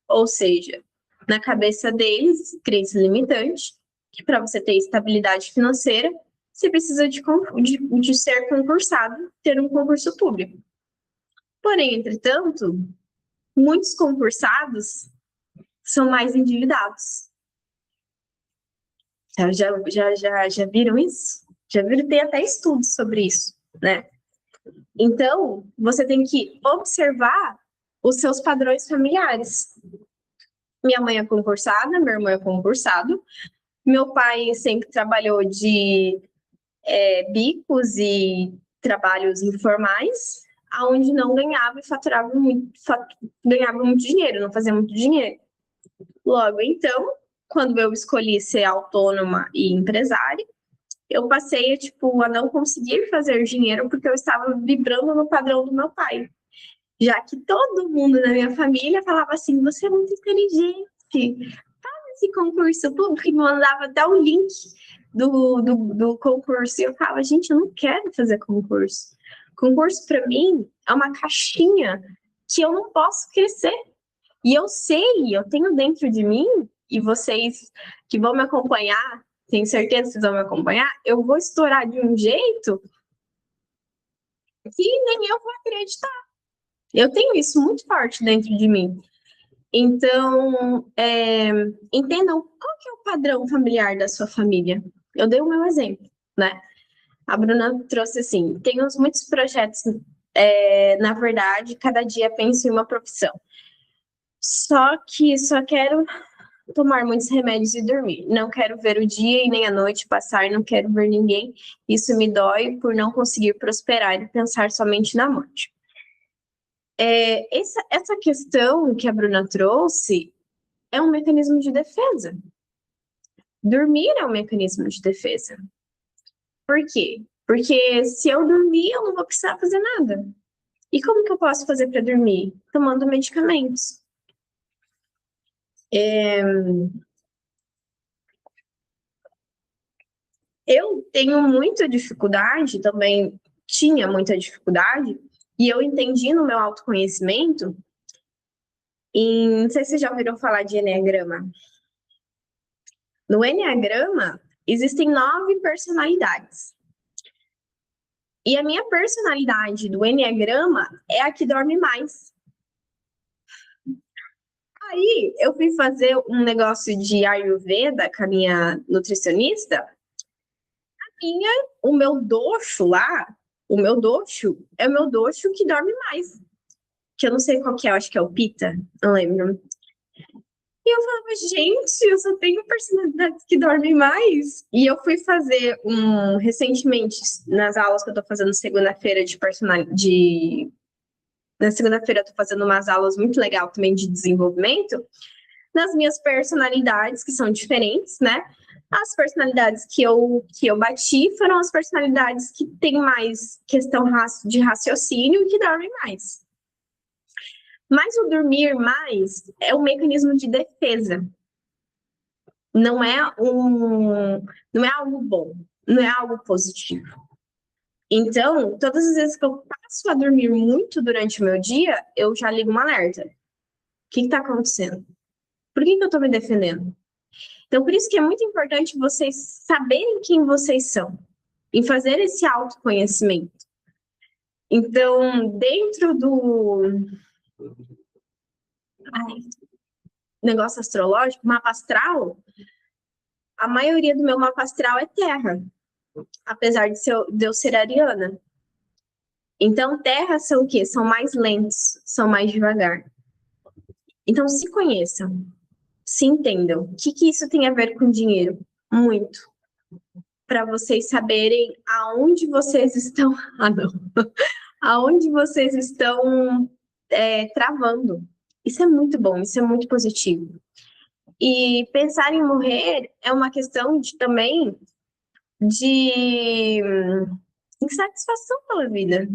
Ou seja, na cabeça deles, crença limitante, que para você ter estabilidade financeira, você precisa de ser concursado, ter um concurso público. Porém, entretanto, muitos concursados são mais endividados. Já viram isso? Já viram? Tem até estudos sobre isso, né? Então, você tem que observar os seus padrões familiares. Minha mãe é concursada, meu irmão é concursado, meu pai sempre trabalhou de bicos e trabalhos informais, aonde não ganhava e faturava ganhava muito dinheiro, não fazia muito dinheiro. Logo, então, quando eu escolhi ser autônoma e empresária, eu passei a não conseguir fazer dinheiro porque eu estava vibrando no padrão do meu pai. Já que todo mundo na minha família falava assim, você é muito inteligente, faz esse concurso público, e me mandava até o link do concurso. E eu falava, gente, eu não quero fazer concurso. Concurso, para mim, é uma caixinha que eu não posso crescer. E eu sei, eu tenho dentro de mim, e vocês que vão me acompanhar, tenho certeza que vocês vão me acompanhar, eu vou estourar de um jeito que nem eu vou acreditar. Eu tenho isso muito forte dentro de mim. Então, entendam qual que é o padrão familiar da sua família. Eu dei o meu exemplo, né? A Bruna trouxe assim, tenho muitos projetos, na verdade, cada dia penso em uma profissão. Só que só quero tomar muitos remédios e dormir. Não quero ver o dia e nem a noite passar, não quero ver ninguém. Isso me dói por não conseguir prosperar e pensar somente na morte. Essa questão que a Bruna trouxe é um mecanismo de defesa. Dormir é um mecanismo de defesa. Por quê? Porque se eu dormir, eu não vou precisar fazer nada. E como que eu posso fazer para dormir? Tomando medicamentos. Eu tenho muita dificuldade, também tinha muita dificuldade, e eu entendi no meu autoconhecimento, não sei se vocês já ouviram falar de Enneagrama. No Enneagrama, existem 9 personalidades. E a minha personalidade do Enneagrama é a que dorme mais. Aí eu fui fazer um negócio de Ayurveda com a minha nutricionista. O meu dosho lá, o meu dosho é o meu dosho que dorme mais. Que eu não sei qual que é, eu acho que é o Pita, não lembro. E eu falava, gente, eu só tenho personalidades que dormem mais. E eu fui fazer recentemente, nas aulas que eu tô fazendo segunda-feira de personalidade. Na segunda-feira eu tô fazendo umas aulas muito legal também de desenvolvimento. Nas minhas personalidades, que são diferentes, né? As personalidades que eu bati foram as personalidades que têm mais questão de raciocínio e que dormem mais. Mas o dormir mais é um mecanismo de defesa. Não é algo bom, não é algo positivo. Então, todas as vezes que eu passo a dormir muito durante o meu dia, eu já ligo um alerta. O que está acontecendo? Por que eu estou me defendendo? Então, por isso que é muito importante vocês saberem quem vocês são e fazer esse autoconhecimento. Então, dentro do negócio astrológico, mapa astral, a maioria do meu mapa astral é terra, apesar de eu ser ariana. Então, terra são o quê? São mais lentos, são mais devagar. Então, se conheçam, se entendam. O que isso tem a ver com dinheiro? Muito. Para vocês saberem aonde vocês estão. Ah, não. Aonde vocês estão travando. Isso é muito bom, isso é muito positivo. E pensar em morrer é uma questão também de insatisfação pela vida.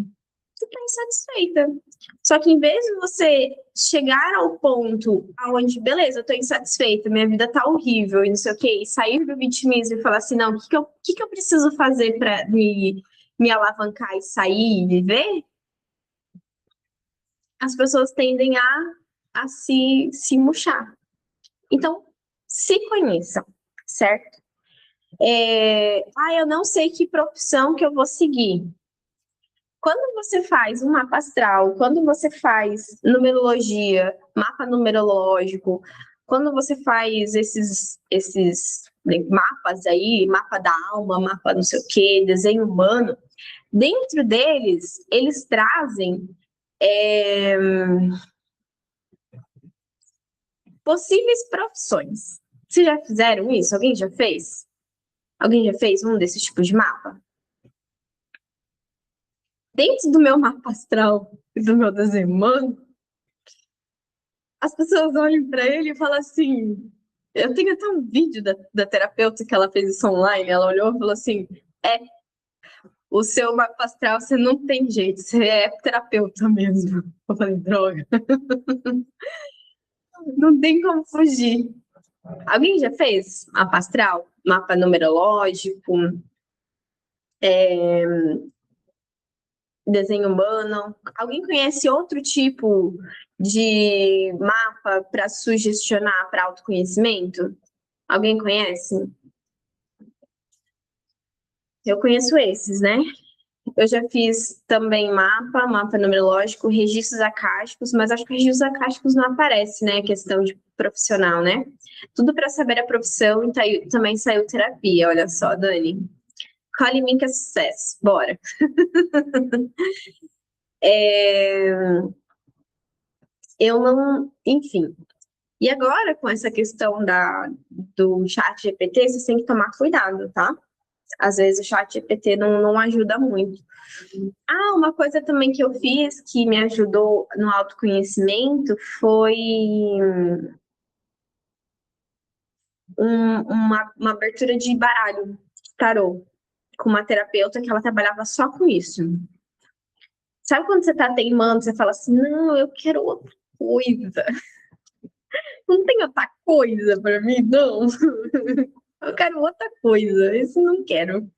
Você está insatisfeita. Só que em vez de você chegar ao ponto onde, beleza, eu estou insatisfeita, minha vida está horrível e não sei o quê, e sair do vitimismo e falar assim, não, o que eu preciso fazer para me alavancar e sair e viver? As pessoas tendem a se murchar. Então, se conheçam, certo? Eu não sei que profissão que eu vou seguir. Quando você faz um mapa astral, quando você faz numerologia, mapa numerológico, quando você faz esses mapas aí, mapa da alma, mapa não sei o quê, desenho humano, dentro deles, eles trazem possíveis profissões. Vocês já fizeram isso? Alguém já fez? Alguém já fez um desses tipos de mapa? Dentro do meu mapa astral e do meu desenho humano, as pessoas olham para ele e falam assim. Eu tenho até um vídeo da terapeuta que ela fez isso online. Ela olhou e falou assim: o seu mapa astral você não tem jeito, você é terapeuta mesmo. Eu falei: droga, não tem como fugir. Alguém já fez mapa astral? Mapa numerológico? Desenho humano? Alguém conhece outro tipo de mapa para sugestionar para autoconhecimento? Alguém conhece? Eu conheço esses, né? Eu já fiz também mapa numerológico, registros acásticos, mas acho que registros acásticos não aparece, né? Questão de profissional, né? Tudo para saber a profissão e também saiu terapia, olha só, Dani. Call em mim que é sucesso. Bora. Eu não, enfim. E agora, com essa questão do chat GPT, vocês têm que tomar cuidado, tá? Às vezes o chat GPT não ajuda muito. Ah, uma coisa também que eu fiz que me ajudou no autoconhecimento foi uma abertura de baralho, tarô, com uma terapeuta que ela trabalhava só com isso. Sabe quando você tá teimando, você fala assim, não, eu quero outra coisa. Não tem outra coisa para mim, não. Eu quero outra coisa, isso não quero.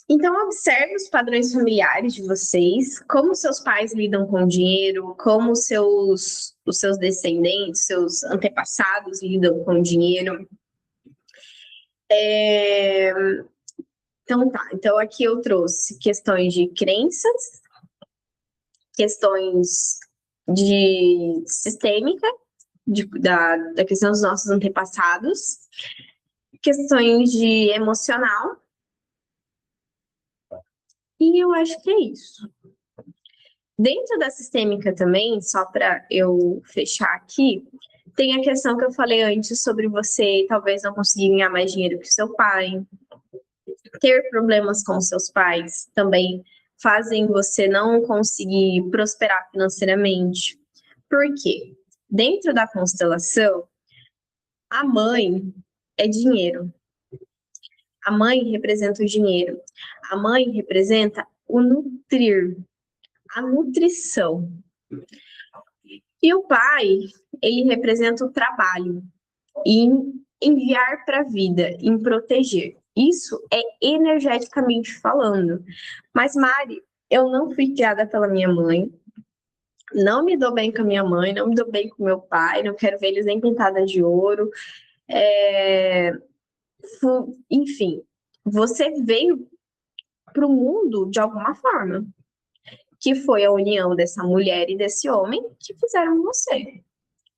Então, observe os padrões familiares de vocês, como seus pais lidam com o dinheiro, como os seus descendentes, seus antepassados lidam com o dinheiro. Então, tá. Então, aqui eu trouxe questões de crenças, questões de sistêmica, da questão dos nossos antepassados, questões de emocional, e eu acho que é isso. Dentro da sistêmica também, só para eu fechar aqui, tem a questão que eu falei antes sobre você talvez não conseguir ganhar mais dinheiro que seu pai, ter problemas com seus pais também fazem você não conseguir prosperar financeiramente. Por quê? Dentro da constelação, a mãe é dinheiro. A mãe representa o dinheiro. A mãe representa o nutrir, a nutrição. E o pai, ele representa o trabalho, em enviar para a vida, em proteger. Isso é energeticamente falando. Mas, Mari, eu não fui criada pela minha mãe, não me dou bem com a minha mãe, não me dou bem com meu pai, não quero ver eles nem pintada de ouro. Enfim, você veio para o mundo de alguma forma, que foi a união dessa mulher e desse homem que fizeram você.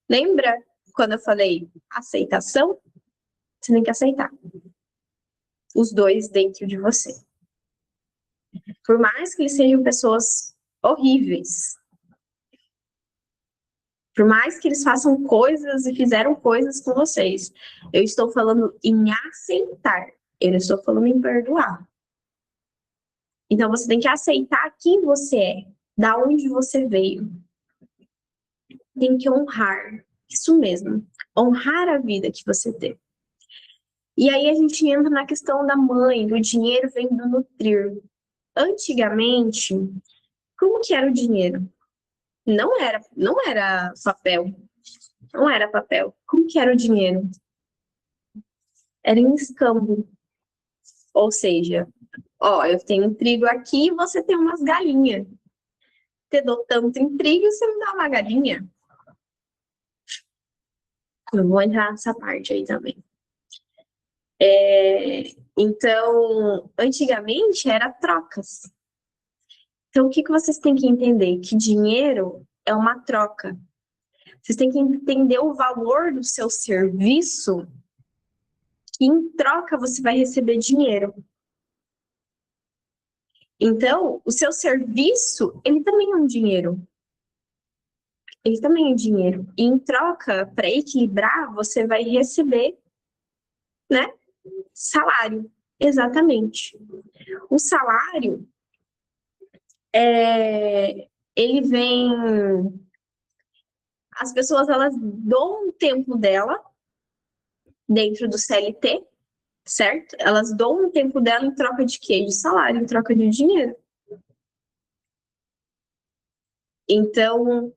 Lembra quando eu falei aceitação? Você tem que aceitar os dois dentro de você. Por mais que eles sejam pessoas horríveis, por mais que eles façam coisas e fizeram coisas com vocês, eu estou falando em aceitar, eu não estou falando em perdoar. Então você tem que aceitar quem você é, da onde você veio. Tem que honrar, isso mesmo, honrar a vida que você tem. E aí a gente entra na questão da mãe, do dinheiro vem do nutrir. Antigamente, como que era o dinheiro? Não era papel. Não era papel. Como que era o dinheiro? Era em escambo. Ou seja, ó, eu tenho trigo aqui e você tem umas galinhas. Te dou tanto em trigo e você me dá uma galinha. Eu vou entrar nessa parte aí também. Então, antigamente era trocas. Então, o que vocês têm que entender? Que dinheiro é uma troca. Vocês têm que entender o valor do seu serviço, que em troca você vai receber dinheiro. Então, o seu serviço, ele também é um dinheiro. Ele também é dinheiro. E em troca, para equilibrar, você vai receber, né? Salário. Exatamente. O salário, ele vem... As pessoas, elas dão o tempo dela dentro do CLT, certo? Elas dão o tempo dela em troca de quê? De salário, em troca de dinheiro. Então,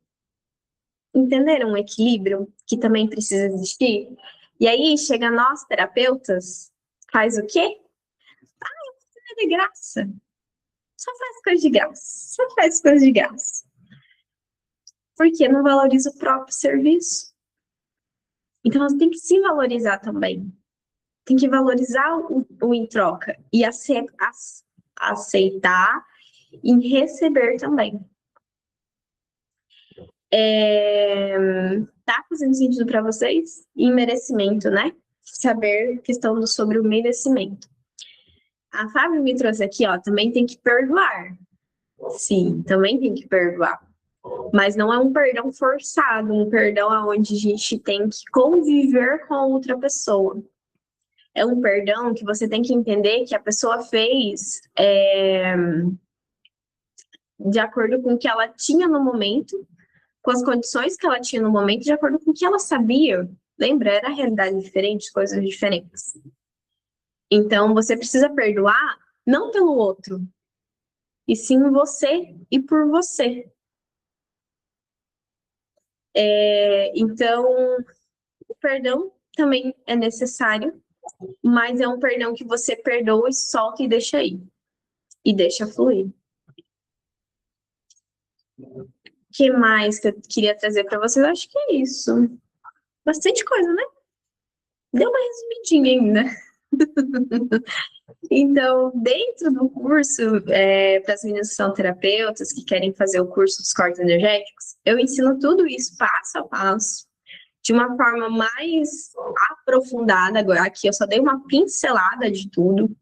entenderam o equilíbrio que também precisa existir? E aí, chega nós, terapeutas, faz o quê? É de graça. Só faz coisa de graça. Só faz coisa de graça. Porque não valoriza o próprio serviço. Então, você tem que se valorizar também. tem que valorizar o em troca e aceitar e receber também. Tá fazendo sentido para vocês? E merecimento, né? Saber questão sobre o merecimento. A Fábio me trouxe aqui, ó, também tem que perdoar. Sim, também tem que perdoar. Mas não é um perdão forçado, um perdão onde a gente tem que conviver com outra pessoa. É um perdão que você tem que entender que a pessoa fez de acordo com o que ela tinha no momento, com as condições que ela tinha no momento, de acordo com o que ela sabia. Lembra, era realidade diferente, coisas diferentes. Então, você precisa perdoar não pelo outro, e sim você e por você. Então, o perdão também é necessário, mas é um perdão que você perdoa e solta e deixa ir. E deixa fluir. O que mais que eu queria trazer para vocês? Acho que é isso. Bastante coisa, né? Deu uma resumidinha ainda. Então, dentro do curso, para as meninas que são terapeutas, que querem fazer o curso dos cortes energéticos, eu ensino tudo isso passo a passo, de uma forma mais aprofundada. Agora, aqui eu só dei uma pincelada de tudo.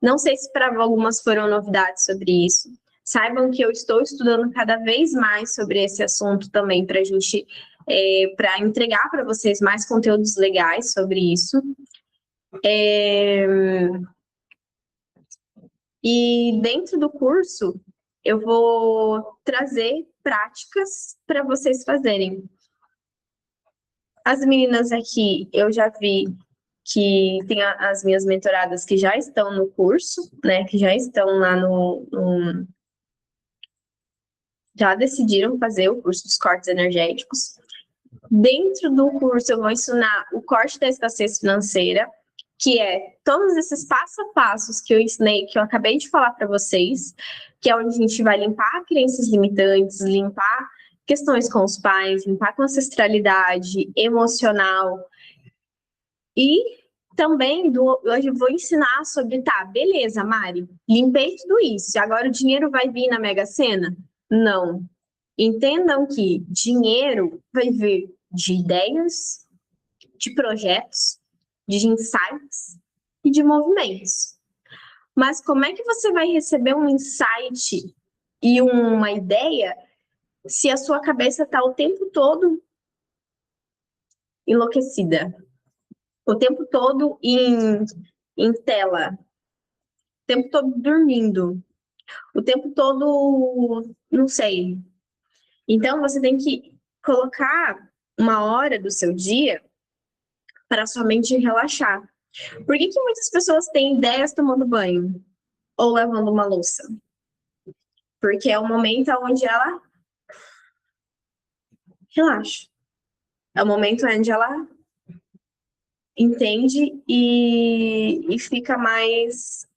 Não sei se para algumas foram novidades sobre isso. Saibam que eu estou estudando cada vez mais sobre esse assunto também, para a gente, para entregar para vocês mais conteúdos legais sobre isso. E dentro do curso, eu vou trazer práticas para vocês fazerem. As meninas aqui, eu já vi que tem as minhas mentoradas que já estão no curso, né? Que já estão lá já decidiram fazer o curso dos cortes energéticos. Dentro do curso, eu vou ensinar o corte da escassez financeira, que é todos esses passo a passos que eu ensinei, que eu acabei de falar para vocês, que é onde a gente vai limpar crenças limitantes, limpar questões com os pais, limpar com ancestralidade emocional. E também hoje eu vou ensinar sobre, tá, beleza, Mari, limpei tudo isso, agora o dinheiro vai vir na Mega Sena? Não. Entendam que dinheiro vai vir de ideias, de projetos, de insights e de movimentos. Mas como é que você vai receber um insight e uma ideia se a sua cabeça está o tempo todo enlouquecida? O tempo todo em tela, o tempo todo dormindo, o tempo todo, não sei. Então, você tem que colocar uma hora do seu dia para sua mente relaxar. Por que muitas pessoas têm ideias tomando banho ou lavando uma louça? Porque é o momento onde ela relaxa. É o momento onde ela entende e fica mais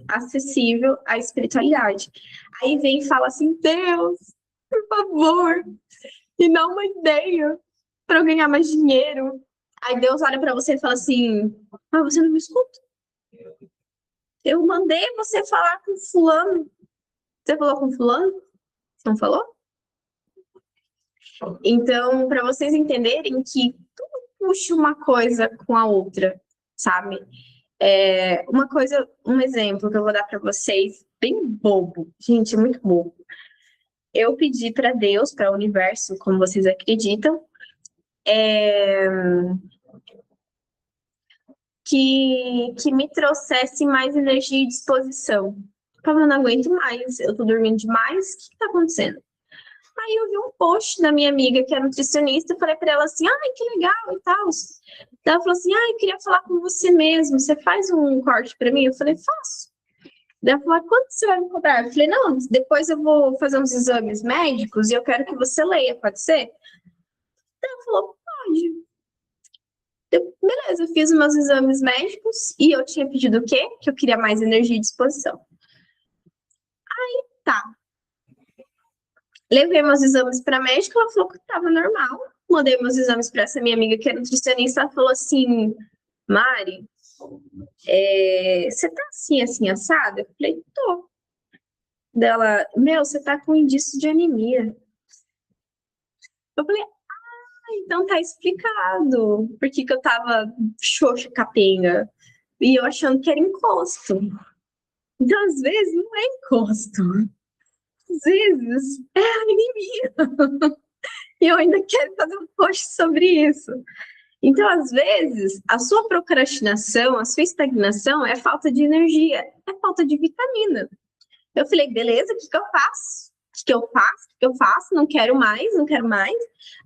acessível à espiritualidade. Aí vem e fala assim, Deus, por favor, me dá uma ideia para eu ganhar mais dinheiro. Aí Deus olha para você e fala assim, mas você não me escuta? Eu mandei você falar com fulano. Você falou com fulano? Não falou? Então, para vocês entenderem que tudo puxa uma coisa com a outra, sabe? Uma coisa, um exemplo que eu vou dar para vocês, bem bobo, gente, muito bobo. Eu pedi para Deus, para o universo, como vocês acreditam, que me trouxesse mais energia e disposição. Eu não aguento mais, eu tô dormindo demais, o que tá acontecendo? Aí eu vi um post da minha amiga que é nutricionista, eu falei para ela assim, ai, que legal e tal. Ela falou assim, ai, eu queria falar com você mesmo, você faz um corte para mim? Eu falei, faço. Daí ela falou, quanto você vai me cobrar? Eu falei, não, depois eu vou fazer uns exames médicos e eu quero que você leia, pode ser? Daí ela falou, pode. Beleza, eu fiz meus exames médicos e eu tinha pedido o quê? Que eu queria mais energia e disposição. Aí, tá. Levei meus exames para a médica, ela falou que estava normal. Mandei meus exames para essa minha amiga que é nutricionista, ela falou assim, Mari, você tá assim, assim, assada? Eu falei, tô. Dela, meu, você tá com indício de anemia. Eu falei, então tá explicado por que que eu tava xoxa capenga. E eu achando que era encosto. Então, às vezes, não é encosto. Às vezes, é anemia. E eu ainda quero fazer um post sobre isso. Então, às vezes, a sua procrastinação, a sua estagnação é falta de energia, é falta de vitamina. Eu falei, beleza, o que que eu faço? O que que eu faço? O que que eu faço? Não quero mais, não quero mais.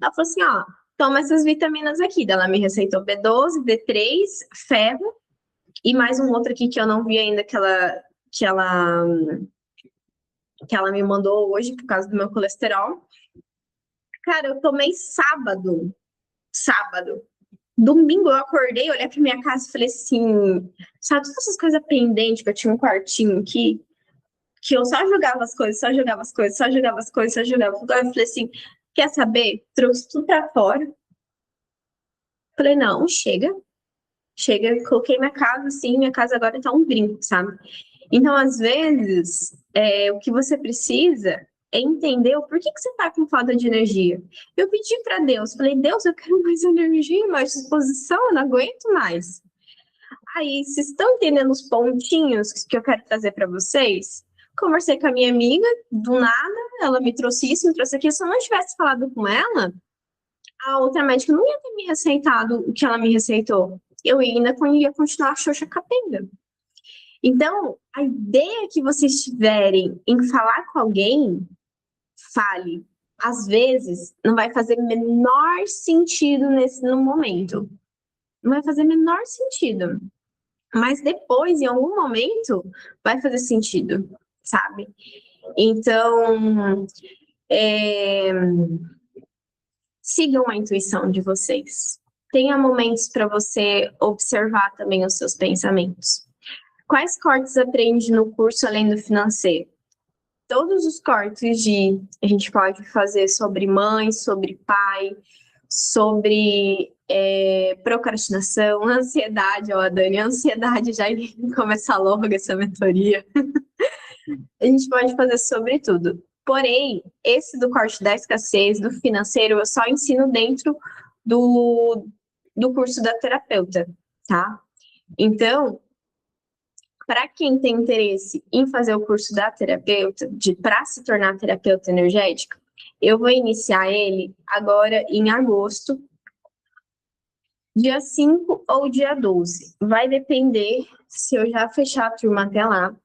Ela falou assim, ó, toma essas vitaminas aqui. Daí ela me receitou B12, D3, ferro e mais um outro aqui que eu não vi ainda que ela, que ela me mandou hoje por causa do meu colesterol. Cara, eu tomei sábado. Domingo eu acordei, olhei pra minha casa e falei assim, sabe, todas essas coisas pendentes que eu tinha um quartinho aqui, que eu só jogava as coisas, só jogava as coisas, só jogava as coisas, só jogava. Agora eu falei assim, quer saber? Trouxe tudo pra fora. Falei, não, chega, coloquei minha casa assim, minha casa agora tá um brinco, sabe? Então, às vezes, o que você precisa é entender o porquê que você tá com falta de energia. Eu pedi para Deus, falei, Deus, eu quero mais energia, mais disposição, eu não aguento mais. Aí, vocês estão entendendo os pontinhos que eu quero trazer para vocês? Conversei com a minha amiga, do nada, ela me trouxe isso, me trouxe aquilo. Se eu não tivesse falado com ela, a outra médica não ia ter me receitado o que ela me receitou. Eu ainda ia continuar xoxa capenga. Então, a ideia que vocês tiverem em falar com alguém, fale. Às vezes, não vai fazer menor sentido no momento. Não vai fazer menor sentido. Mas depois, em algum momento, vai fazer sentido, sabe? Então, sigam a intuição de vocês. Tenha momentos para você observar também os seus pensamentos. Quais cortes aprende no curso além do financeiro? Todos os cortes a gente pode fazer sobre mãe, sobre pai, sobre procrastinação, ansiedade, ó, Dani, ansiedade já começa logo essa mentoria. A gente pode fazer sobre tudo. Porém, esse do corte da escassez, do financeiro, eu só ensino dentro do curso da terapeuta, tá? Então, para quem tem interesse em fazer o curso da terapeuta, para se tornar terapeuta energética, eu vou iniciar ele agora em agosto, dia 5 ou dia 12. Vai depender se eu já fechar a turma até lá.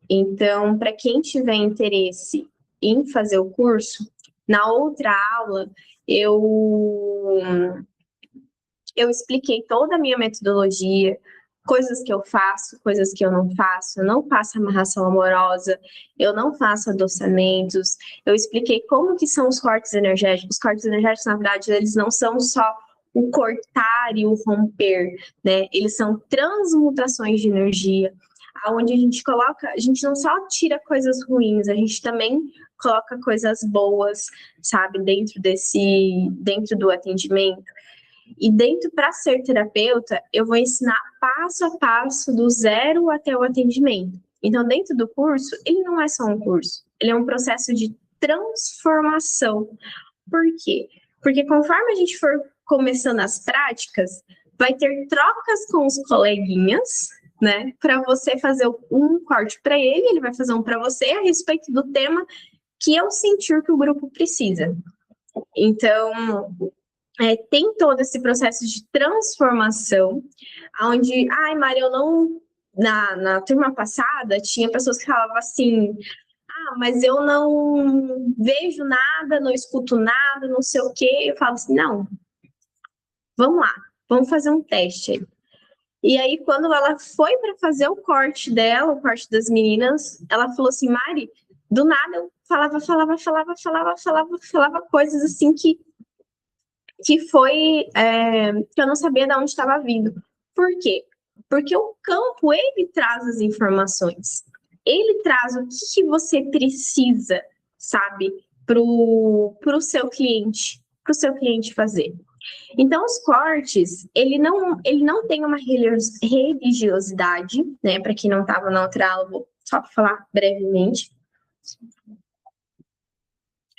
Então, para quem tiver interesse em fazer o curso, na outra aula eu expliquei toda a minha metodologia, coisas que eu faço, coisas que eu não faço. Eu não faço amarração amorosa, eu não faço adoçamentos. Eu expliquei como que são os cortes energéticos. Os cortes energéticos, na verdade, eles não são só o cortar e o romper, né? Eles são transmutações de energia, onde a gente não só tira coisas ruins, a gente também coloca coisas boas, sabe, dentro do atendimento. E dentro, para ser terapeuta, eu vou ensinar passo a passo, do zero até o atendimento. Então, dentro do curso, ele não é só um curso, ele é um processo de transformação. Por quê? Porque conforme a gente for começando as práticas, vai ter trocas com os coleguinhas, né? Para você fazer um corte para ele vai fazer um para você a respeito do tema que eu sentir que o grupo precisa. Então, tem todo esse processo de transformação, onde, ai, Mari, eu não. Na turma passada, tinha pessoas que falavam assim: ah, mas eu não vejo nada, não escuto nada, não sei o quê. Eu falo assim: não, vamos lá, vamos fazer um teste aí. E aí, quando ela foi para fazer o corte dela, o corte das meninas, ela falou assim: Mari, do nada eu falava coisas assim que foi que eu não sabia de onde estava vindo. Por quê? Porque o campo, ele traz as informações. Ele traz o que você precisa, sabe, pro seu cliente fazer. Então, os cortes, ele não tem uma religiosidade, né? Para quem não estava na outra aula, vou só falar brevemente.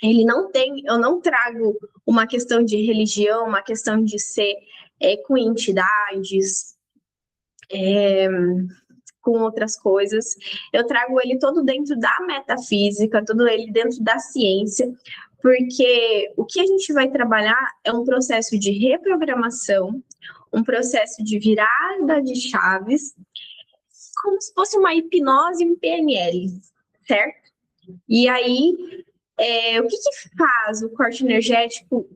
Ele não tem, eu não trago uma questão de religião, uma questão de ser com entidades, com outras coisas. Eu trago ele todo dentro da metafísica, todo ele dentro da ciência, porque o que a gente vai trabalhar é um processo de reprogramação, um processo de virada de chaves, como se fosse uma hipnose em PNL, certo? E aí, o que faz o corte energético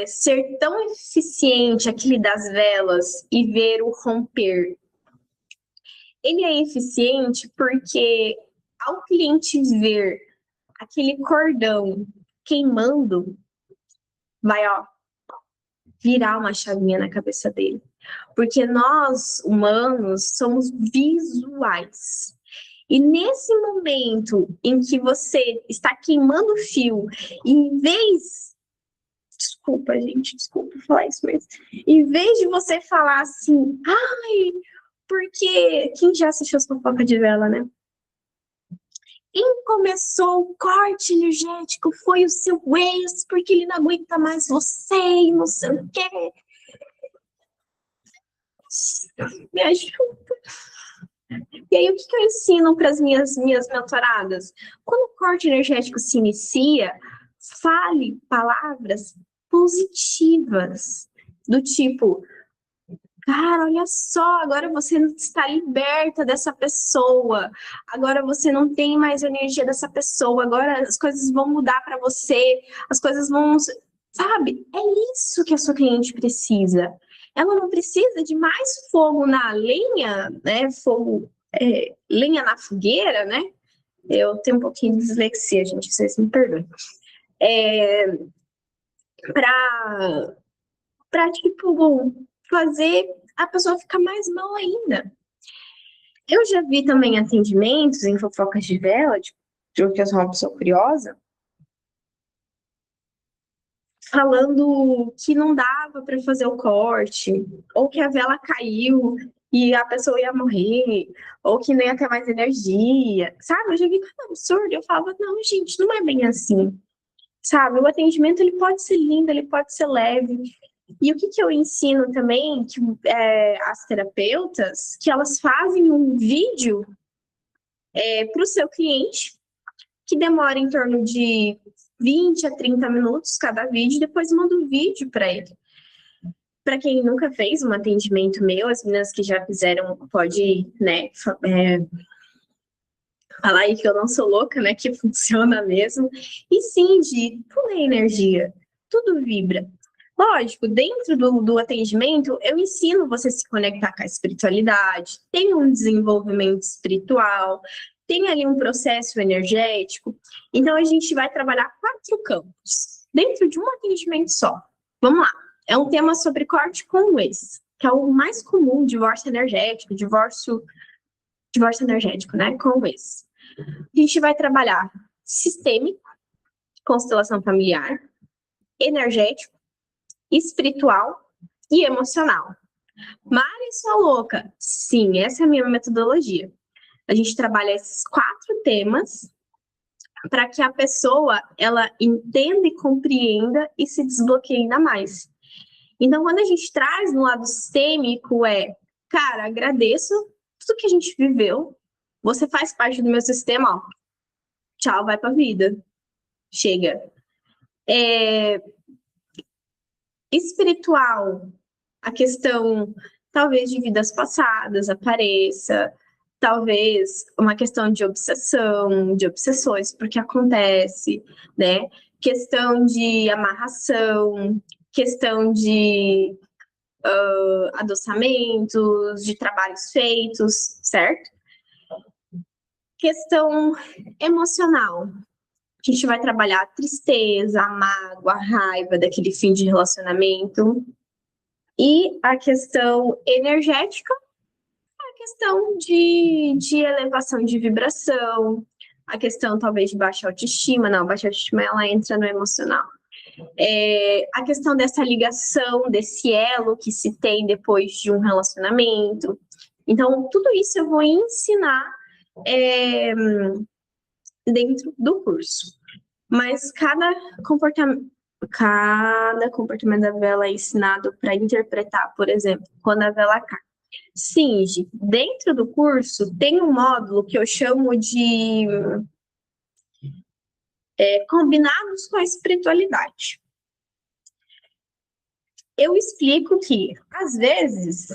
ser tão eficiente, aquele das velas, e ver o romper? Ele é eficiente porque ao cliente ver aquele cordão queimando, vai, ó, virar uma chavinha na cabeça dele. Porque nós, humanos, somos visuais. E nesse momento em que você está queimando o fio, em vez. Desculpa, gente, desculpa falar isso mesmo. Em vez de você falar assim, ai, porque. Quem já assistiu as fofocas de vela, né? Quem começou o corte energético foi o seu ex, porque ele não aguenta mais você e não sei o quê. Me ajuda. E aí, o que eu ensino para as minhas mentoradas? Quando o corte energético se inicia, fale palavras positivas, do tipo, cara, olha só, agora você está liberta dessa pessoa, agora você não tem mais energia dessa pessoa, agora as coisas vão mudar para você, as coisas vão. Sabe? É isso que a sua cliente precisa. Ela não precisa de mais fogo na lenha, né? Fogo, lenha na fogueira, né? Eu tenho um pouquinho de dislexia, gente, vocês me perdoem. Para tipo, fazer a pessoa ficar mais mal ainda. Eu já vi também atendimentos em fofocas de vela, tipo, que eu sou uma pessoa curiosa, falando que não dava para fazer o corte, ou que a vela caiu e a pessoa ia morrer, ou que não ia ter mais energia, sabe? Eu já vi cada absurdo, eu falava, não, gente, não é bem assim, sabe? O atendimento, ele pode ser lindo, ele pode ser leve, e o que eu ensino também, que as terapeutas, que elas fazem um vídeo para o seu cliente, que demora em torno de 20 a 30 minutos cada vídeo, depois manda um vídeo para ele. Para quem nunca fez um atendimento meu, as meninas que já fizeram, pode, né, falar aí que eu não sou louca, né, que funciona mesmo. E sim, de tudo é energia, tudo vibra. Lógico, dentro do atendimento, eu ensino você a se conectar com a espiritualidade, tem um desenvolvimento espiritual, tem ali um processo energético. Então, a gente vai trabalhar 4 campos dentro de um atendimento só. Vamos lá. É um tema sobre corte com o ex, que é o mais comum, divórcio energético, divórcio energético, né, com o ex. A gente vai trabalhar sistêmico, constelação familiar, energético, espiritual e emocional. Mari, sua louca? Sim, essa é a minha metodologia. A gente trabalha esses 4 temas para que a pessoa ela entenda e compreenda e se desbloqueie ainda mais. Então, quando a gente traz no lado sistêmico, cara, agradeço tudo que a gente viveu, você faz parte do meu sistema, ó. Tchau, vai pra vida. Chega. Espiritual, a questão, talvez, de vidas passadas apareça, talvez uma questão de obsessão, de obsessões, porque acontece, né? Questão de amarração, questão de adoçamentos, de trabalhos feitos, certo? Questão emocional. A gente vai trabalhar a tristeza, a mágoa, a raiva daquele fim de relacionamento. E a questão energética, a questão de elevação de vibração, a questão talvez de baixa autoestima. Não, baixa autoestima ela entra no emocional. A questão dessa ligação, desse elo que se tem depois de um relacionamento. Então, tudo isso eu vou ensinar dentro do curso. Mas cada comportamento da vela é ensinado para interpretar, por exemplo, quando a vela cai. Sim, Gi, dentro do curso tem um módulo que eu chamo de combinados com a espiritualidade. Eu explico que, às vezes,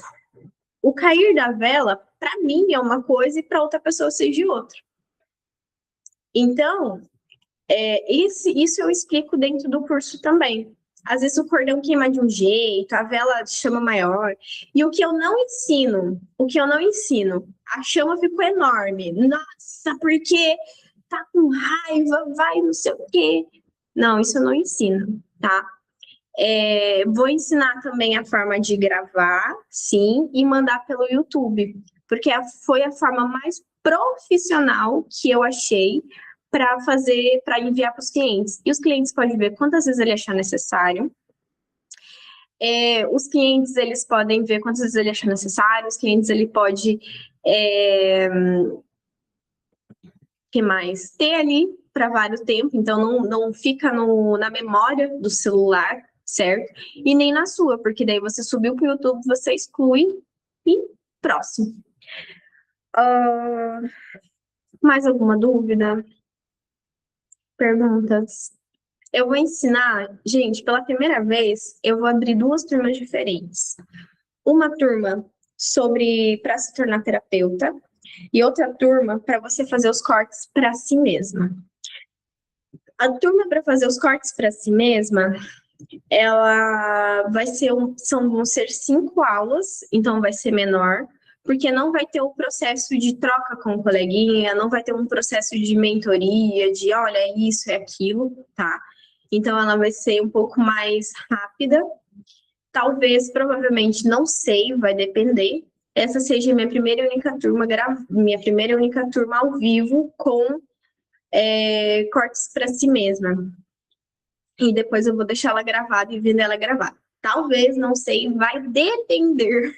o cair da vela, para mim, é uma coisa e para outra pessoa seja outra. Então, isso eu explico dentro do curso também. Às vezes o cordão queima de um jeito, a vela chama maior. E o que eu não ensino, a chama ficou enorme. Nossa, porque tá com raiva, vai não sei o quê. Não, isso eu não ensino, tá? Vou ensinar também a forma de gravar, sim, e mandar pelo YouTube, porque foi a forma mais profissional que eu achei para enviar para os clientes. E os clientes podem ver quantas vezes ele achar necessário. Os clientes, eles podem ver quantas vezes ele achar necessário. Os clientes, ele pode... que mais? Ter ali para vários tempos, então não fica na memória do celular, certo? E nem na sua, porque daí você subiu para o YouTube, você exclui e próximo. Mais alguma dúvida? Perguntas? Eu vou ensinar, gente, pela primeira vez, eu vou abrir 2 turmas diferentes. Uma turma para se tornar terapeuta e outra turma para você fazer os cortes para si mesma. A turma para fazer os cortes para si mesma, ela vão ser 5 aulas, então vai ser menor, porque não vai ter o processo de troca com o coleguinha, não vai ter um processo de mentoria, de olha, é isso, é aquilo, tá? Então ela vai ser um pouco mais rápida. Talvez, provavelmente, não sei, vai depender. Essa seja minha primeira e única turma ao vivo com cortes para si mesma. E depois eu vou deixar ela gravada e vendo ela gravada. Talvez, não sei, vai depender.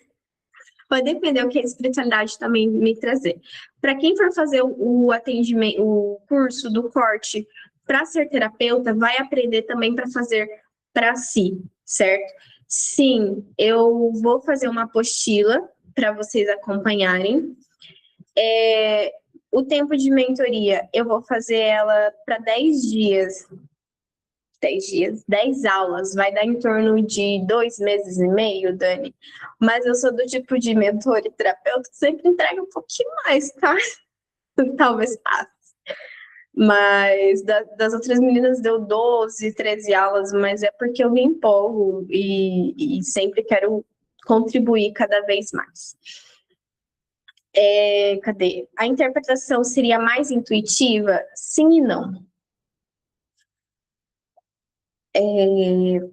Vai depender o que a espiritualidade também me trazer. Para quem for fazer o atendimento, o curso do corte para ser terapeuta, vai aprender também para fazer para si, certo? Sim, eu vou fazer uma apostila para vocês acompanharem. O tempo de mentoria, eu vou fazer ela para 10 dias. 10 aulas, vai dar em torno de 2 meses e meio, Dani. Mas eu sou do tipo de mentor e terapeuta que sempre entrega um pouquinho mais, tá? Talvez passe. Mas das outras meninas deu 12, 13 aulas, mas é porque eu me empolgo e sempre quero contribuir cada vez mais. Cadê? A interpretação seria mais intuitiva? Sim e não.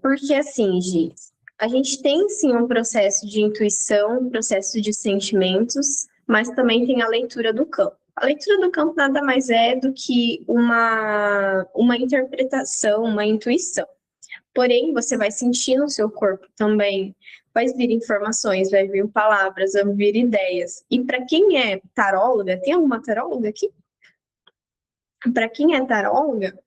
Porque assim, Gi, a gente tem sim um processo de intuição, um processo de sentimentos, mas também tem a leitura do campo. A leitura do campo nada mais é do que uma interpretação, uma intuição. Porém, você vai sentir no seu corpo também, vai vir informações, vai vir palavras, vai vir ideias. E para quem é taróloga, tem alguma taróloga aqui? Para quem é taróloga,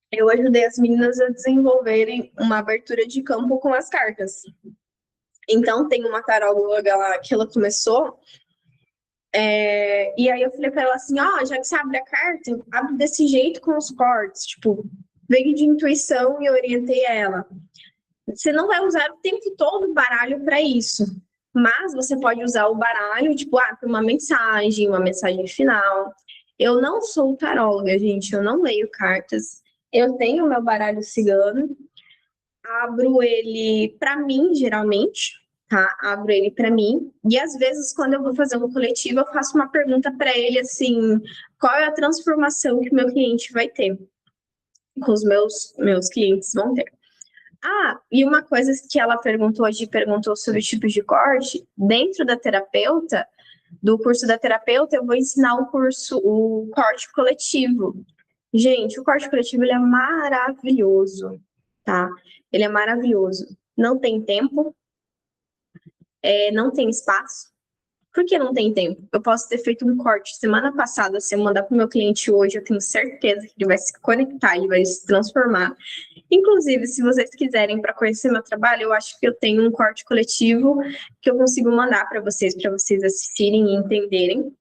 eu ajudei as meninas a desenvolverem uma abertura de campo com as cartas. Então, tem uma taróloga lá que ela começou, e aí eu falei para ela assim, já que você abre a carta, abre desse jeito com os cortes, tipo, veio de intuição e orientei ela. Você não vai usar o tempo todo o baralho para isso, mas você pode usar o baralho, tipo, para uma mensagem final. Eu não sou taróloga, gente, eu não leio cartas. Eu tenho meu baralho cigano, abro ele para mim, geralmente, tá? Abro ele para mim. E às vezes, quando eu vou fazer um coletivo, eu faço uma pergunta para ele assim: qual é a transformação que o meu cliente vai ter? Com os meus clientes vão ter. E uma coisa que ela perguntou sobre tipos de corte, dentro da terapeuta, do curso da terapeuta, eu vou ensinar o corte coletivo. Gente, o corte coletivo ele é maravilhoso, tá? Ele é maravilhoso. Não tem tempo, não tem espaço. Por que não tem tempo? Eu posso ter feito um corte semana passada, se eu mandar para o meu cliente hoje, eu tenho certeza que ele vai se conectar, ele vai se transformar. Inclusive, se vocês quiserem para conhecer meu trabalho, eu acho que eu tenho um corte coletivo que eu consigo mandar para vocês assistirem e entenderem.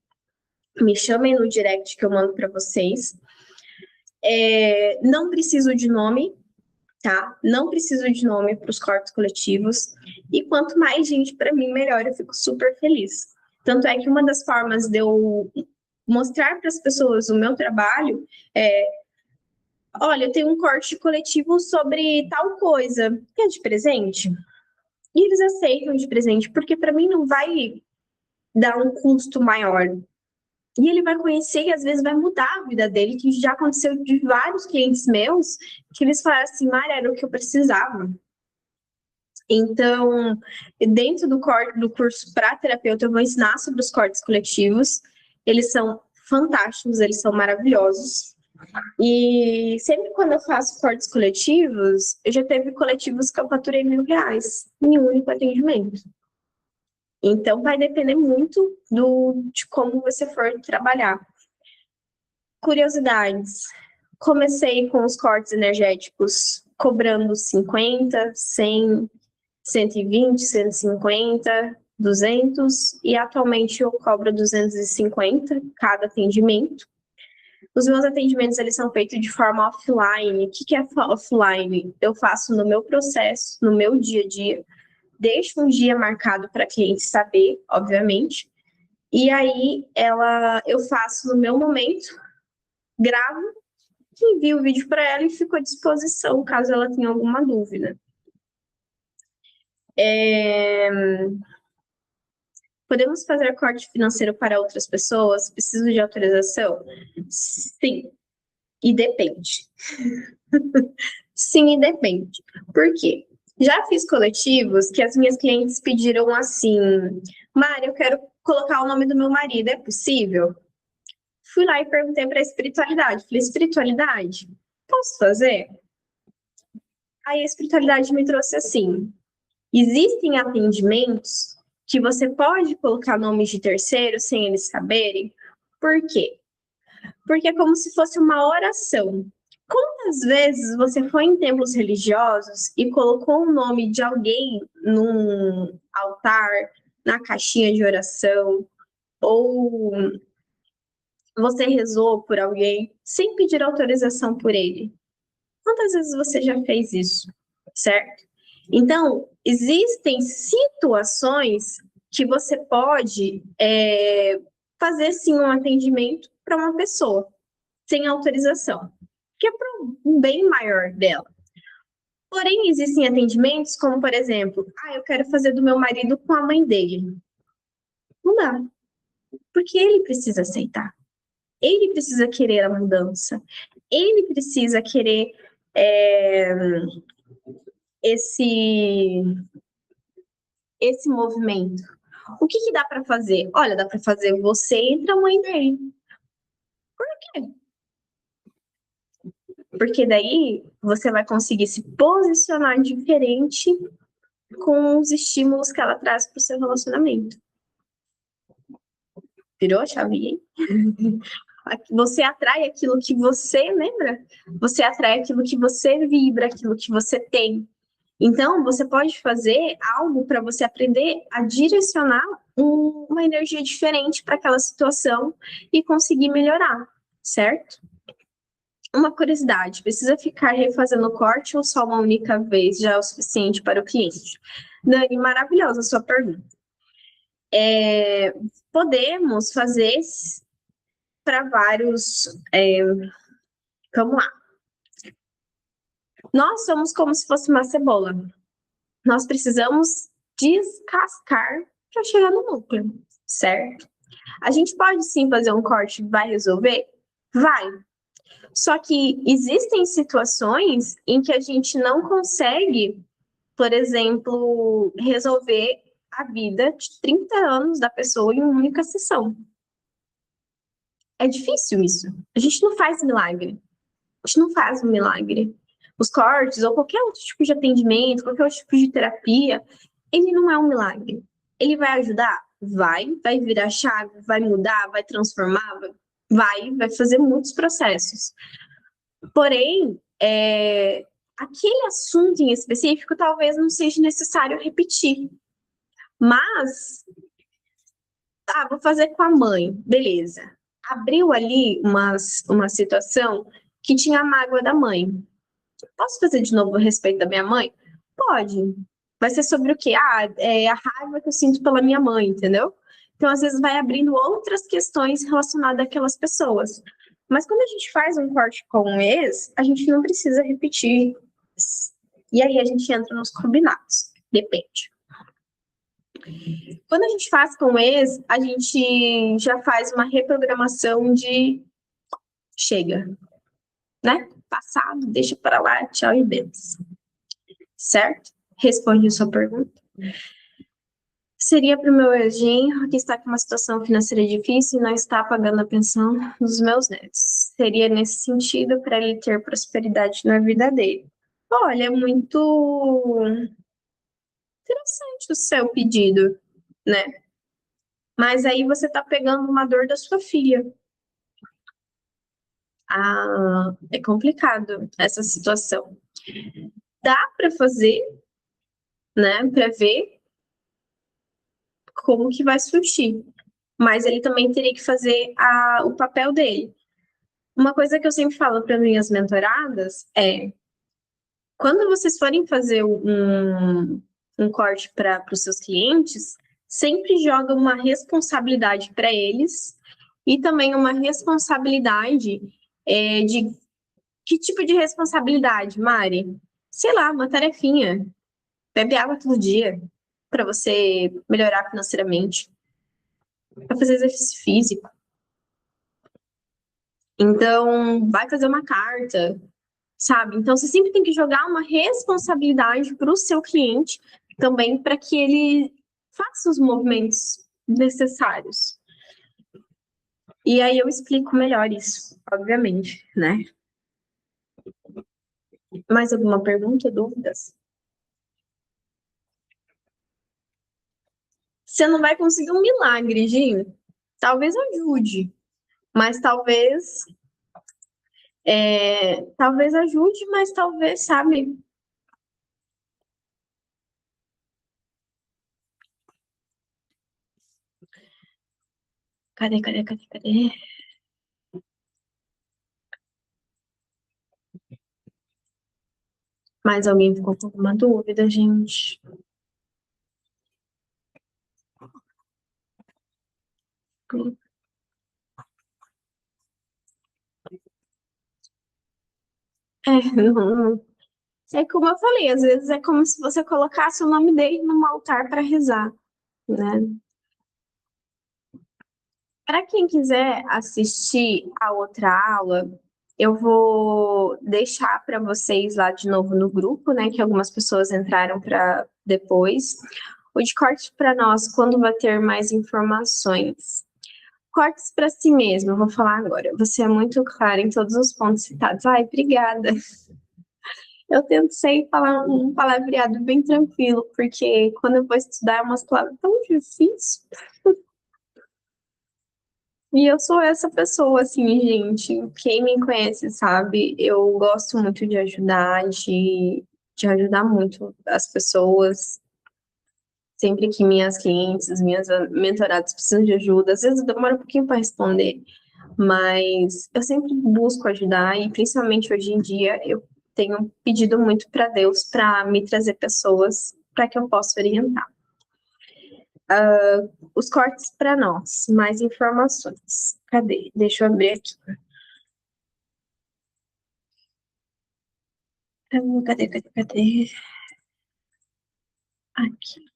Me chamem no direct que eu mando para vocês. Não preciso de nome, tá? Não preciso de nome para os cortes coletivos. E quanto mais gente para mim, melhor. Eu fico super feliz. Tanto é que uma das formas de eu mostrar para as pessoas o meu trabalho é: olha, eu tenho um corte coletivo sobre tal coisa, quer de presente? E eles aceitam de presente, porque para mim não vai dar um custo maior. E ele vai conhecer e às vezes vai mudar a vida dele, que já aconteceu de vários clientes meus, que eles falaram assim: Mari, era o que eu precisava. Então, dentro do curso para terapeuta, eu vou ensinar sobre os cortes coletivos. Eles são fantásticos, eles são maravilhosos. E sempre quando eu faço cortes coletivos, eu já teve coletivos que eu faturei R$ 1.000 em um único atendimento. Então, vai depender muito de como você for trabalhar. Curiosidades. Comecei com os cortes energéticos cobrando 50, 100, 120, 150, 200 e atualmente eu cobro 250 cada atendimento. Os meus atendimentos eles são feitos de forma offline. O que é offline? Eu faço no meu processo, no meu dia a dia, deixo um dia marcado para a cliente saber, obviamente, e aí eu faço no meu momento, gravo, envio o vídeo para ela e fico à disposição caso ela tenha alguma dúvida. Podemos fazer corte financeiro para outras pessoas? Preciso de autorização? Sim, e depende. Sim, e depende. Por quê? Já fiz coletivos que as minhas clientes pediram assim: Mari, eu quero colocar o nome do meu marido, é possível? Fui lá e perguntei para a espiritualidade. Falei: espiritualidade, posso fazer? Aí a espiritualidade me trouxe assim: existem atendimentos que você pode colocar nomes de terceiros sem eles saberem. Por quê? Porque é como se fosse uma oração. Quantas vezes você foi em templos religiosos e colocou o nome de alguém num altar, na caixinha de oração, ou você rezou por alguém sem pedir autorização por ele? Quantas vezes você já fez isso, certo? Então, existem situações que você pode fazer sim um atendimento para uma pessoa sem autorização, que é para um bem maior dela. Porém, existem atendimentos como, por exemplo, eu quero fazer do meu marido com a mãe dele. Não dá, porque ele precisa aceitar. Ele precisa querer a mudança. Ele precisa querer esse movimento. O que dá para fazer? Olha, dá para fazer você entre a mãe dele. Por quê? Porque daí você vai conseguir se posicionar diferente com os estímulos que ela traz para o seu relacionamento. Virou a chavinha? Você atrai aquilo que você lembra? Você atrai aquilo que você vibra, aquilo que você tem. Então, você pode fazer algo para você aprender a direcionar uma energia diferente para aquela situação e conseguir melhorar, certo? Uma curiosidade: precisa ficar refazendo o corte ou só uma única vez já é o suficiente para o cliente? Dani, maravilhosa a sua pergunta. Podemos fazer para vários... vamos lá. Nós somos como se fosse uma cebola. Nós precisamos descascar para chegar no núcleo, certo? A gente pode sim fazer um corte, vai resolver? Vai. Só que existem situações em que a gente não consegue, por exemplo, resolver a vida de 30 anos da pessoa em uma única sessão. É difícil isso. A gente não faz milagre. A gente não faz um milagre. Os cortes ou qualquer outro tipo de atendimento, qualquer outro tipo de terapia, ele não é um milagre. Ele vai ajudar? Vai virar chave, vai mudar, vai transformar, vai fazer muitos processos. Porém, aquele assunto em específico talvez não seja necessário repetir. Mas, vou fazer com a mãe, beleza. Abriu ali uma situação que tinha a mágoa da mãe. Posso fazer de novo a respeito da minha mãe? Pode. Vai ser sobre o quê? É a raiva que eu sinto pela minha mãe, entendeu? Então, às vezes, vai abrindo outras questões relacionadas àquelas pessoas. Mas quando a gente faz um corte com um ex, a gente não precisa repetir. E aí a gente entra nos combinados. Depende. Quando a gente faz com o ex, a gente já faz uma reprogramação de chega, né? Passado, deixa para lá, tchau e bens. Certo? Responde a sua pergunta. Seria para o meu ex-genro que está com uma situação financeira difícil e não está pagando a pensão dos meus netos. Seria nesse sentido para ele ter prosperidade na vida dele. Olha, é muito interessante o seu pedido, né? Mas aí você está pegando uma dor da sua filha. É complicado essa situação. Dá para fazer, né? Para ver como que vai surgir. Mas ele também teria que fazer o papel dele. Uma coisa que eu sempre falo para minhas mentoradas é: quando vocês forem fazer um corte para os seus clientes, sempre joga uma responsabilidade para eles e também uma responsabilidade de que tipo de responsabilidade, Mari? Sei lá, uma tarefinha. Bebe água todo dia para você melhorar financeiramente, para fazer exercício físico. Então, vai fazer uma carta, sabe? Então, você sempre tem que jogar uma responsabilidade para o seu cliente também, para que ele faça os movimentos necessários. E aí eu explico melhor isso, obviamente, né? Mais alguma pergunta, dúvidas? Você não vai conseguir um milagre, Gin. Talvez ajude, mas talvez ajude, mas talvez, sabe? Cadê? Mais alguém ficou com alguma dúvida, gente? Não. É como eu falei, às vezes é como se você colocasse o nome dele num altar para rezar, né? Para quem quiser assistir a outra aula, eu vou deixar para vocês lá de novo no grupo, né? Que algumas pessoas entraram para depois. O de corte para nós, quando vai ter mais informações. Cortes para si mesmo, eu vou falar agora. Você é muito clara em todos os pontos citados. Ai, obrigada. Eu tento sempre falar um palavreado bem tranquilo, porque quando eu vou estudar é umas palavras tão difíceis. E eu sou essa pessoa, assim, gente. Quem me conhece sabe, eu gosto muito de ajudar, de ajudar muito as pessoas. Sempre que minhas clientes, minhas mentoradas precisam de ajuda, às vezes demora um pouquinho para responder, mas eu sempre busco ajudar e principalmente hoje em dia eu tenho pedido muito para Deus para me trazer pessoas para que eu possa orientar. Os cortes para nós, mais informações. Cadê? Deixa eu abrir aqui. Cadê? Aqui.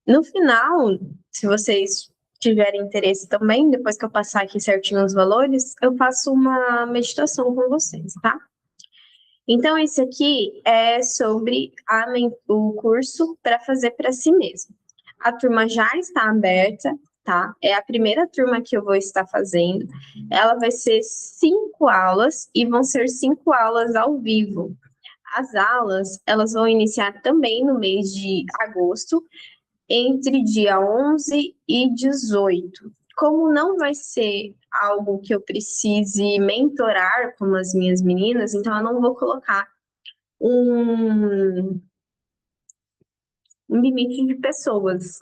No final, se vocês tiverem interesse também, depois que eu passar aqui certinho os valores, eu faço uma meditação com vocês, tá? Então, esse aqui é sobre o curso para fazer para si mesmo. A turma já está aberta, tá? É a primeira turma que eu vou estar fazendo. Ela vai ser 5 aulas e vão ser 5 aulas ao vivo. As aulas, elas vão iniciar também no mês de agosto, entre dia 11 e 18. Como não vai ser algo que eu precise mentorar como as minhas meninas, então eu não vou colocar um limite de pessoas.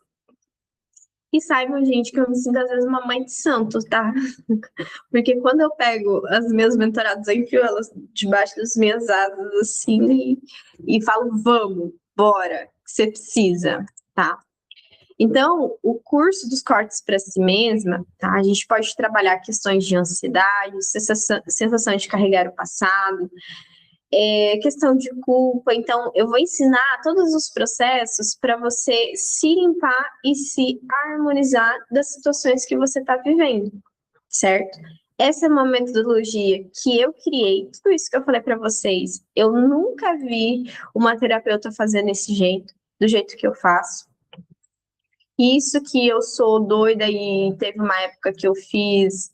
E saibam, gente, que eu me sinto às vezes uma mãe de santo, tá? Porque quando eu pego as minhas mentoradas, eu enfio elas debaixo das minhas asas, assim, e falo, vamos, bora, que você precisa, tá? Então, o curso dos cortes para si mesma, tá? A gente pode trabalhar questões de ansiedade, sensação de carregar o passado, questão de culpa. Então, eu vou ensinar todos os processos para você se limpar e se harmonizar das situações que você está vivendo, certo? Essa é uma metodologia que eu criei, tudo isso que eu falei para vocês. Eu nunca vi uma terapeuta fazer desse jeito, do jeito que eu faço. Isso que eu sou doida e teve uma época que eu fiz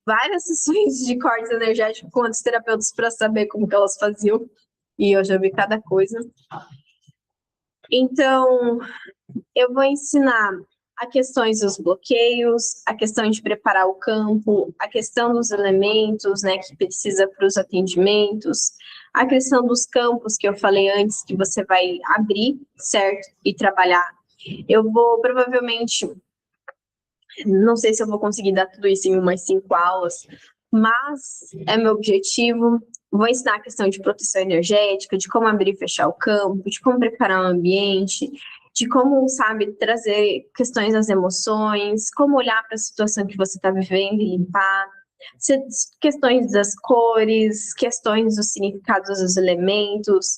várias sessões de cortes energéticos com outros terapeutas para saber como que elas faziam. E eu já vi cada coisa. Então, eu vou ensinar a questões dos bloqueios, a questão de preparar o campo, a questão dos elementos, né, que precisa para os atendimentos, a questão dos campos que eu falei antes, que você vai abrir, certo? E trabalhar. Eu vou provavelmente, não sei se eu vou conseguir dar tudo isso em umas 5 aulas, mas é meu objetivo. Vou ensinar a questão de proteção energética, de como abrir e fechar o campo, de como preparar o ambiente, de como, sabe, trazer questões das emoções, como olhar para a situação que você está vivendo e limpar, questões das cores, questões dos significados dos elementos,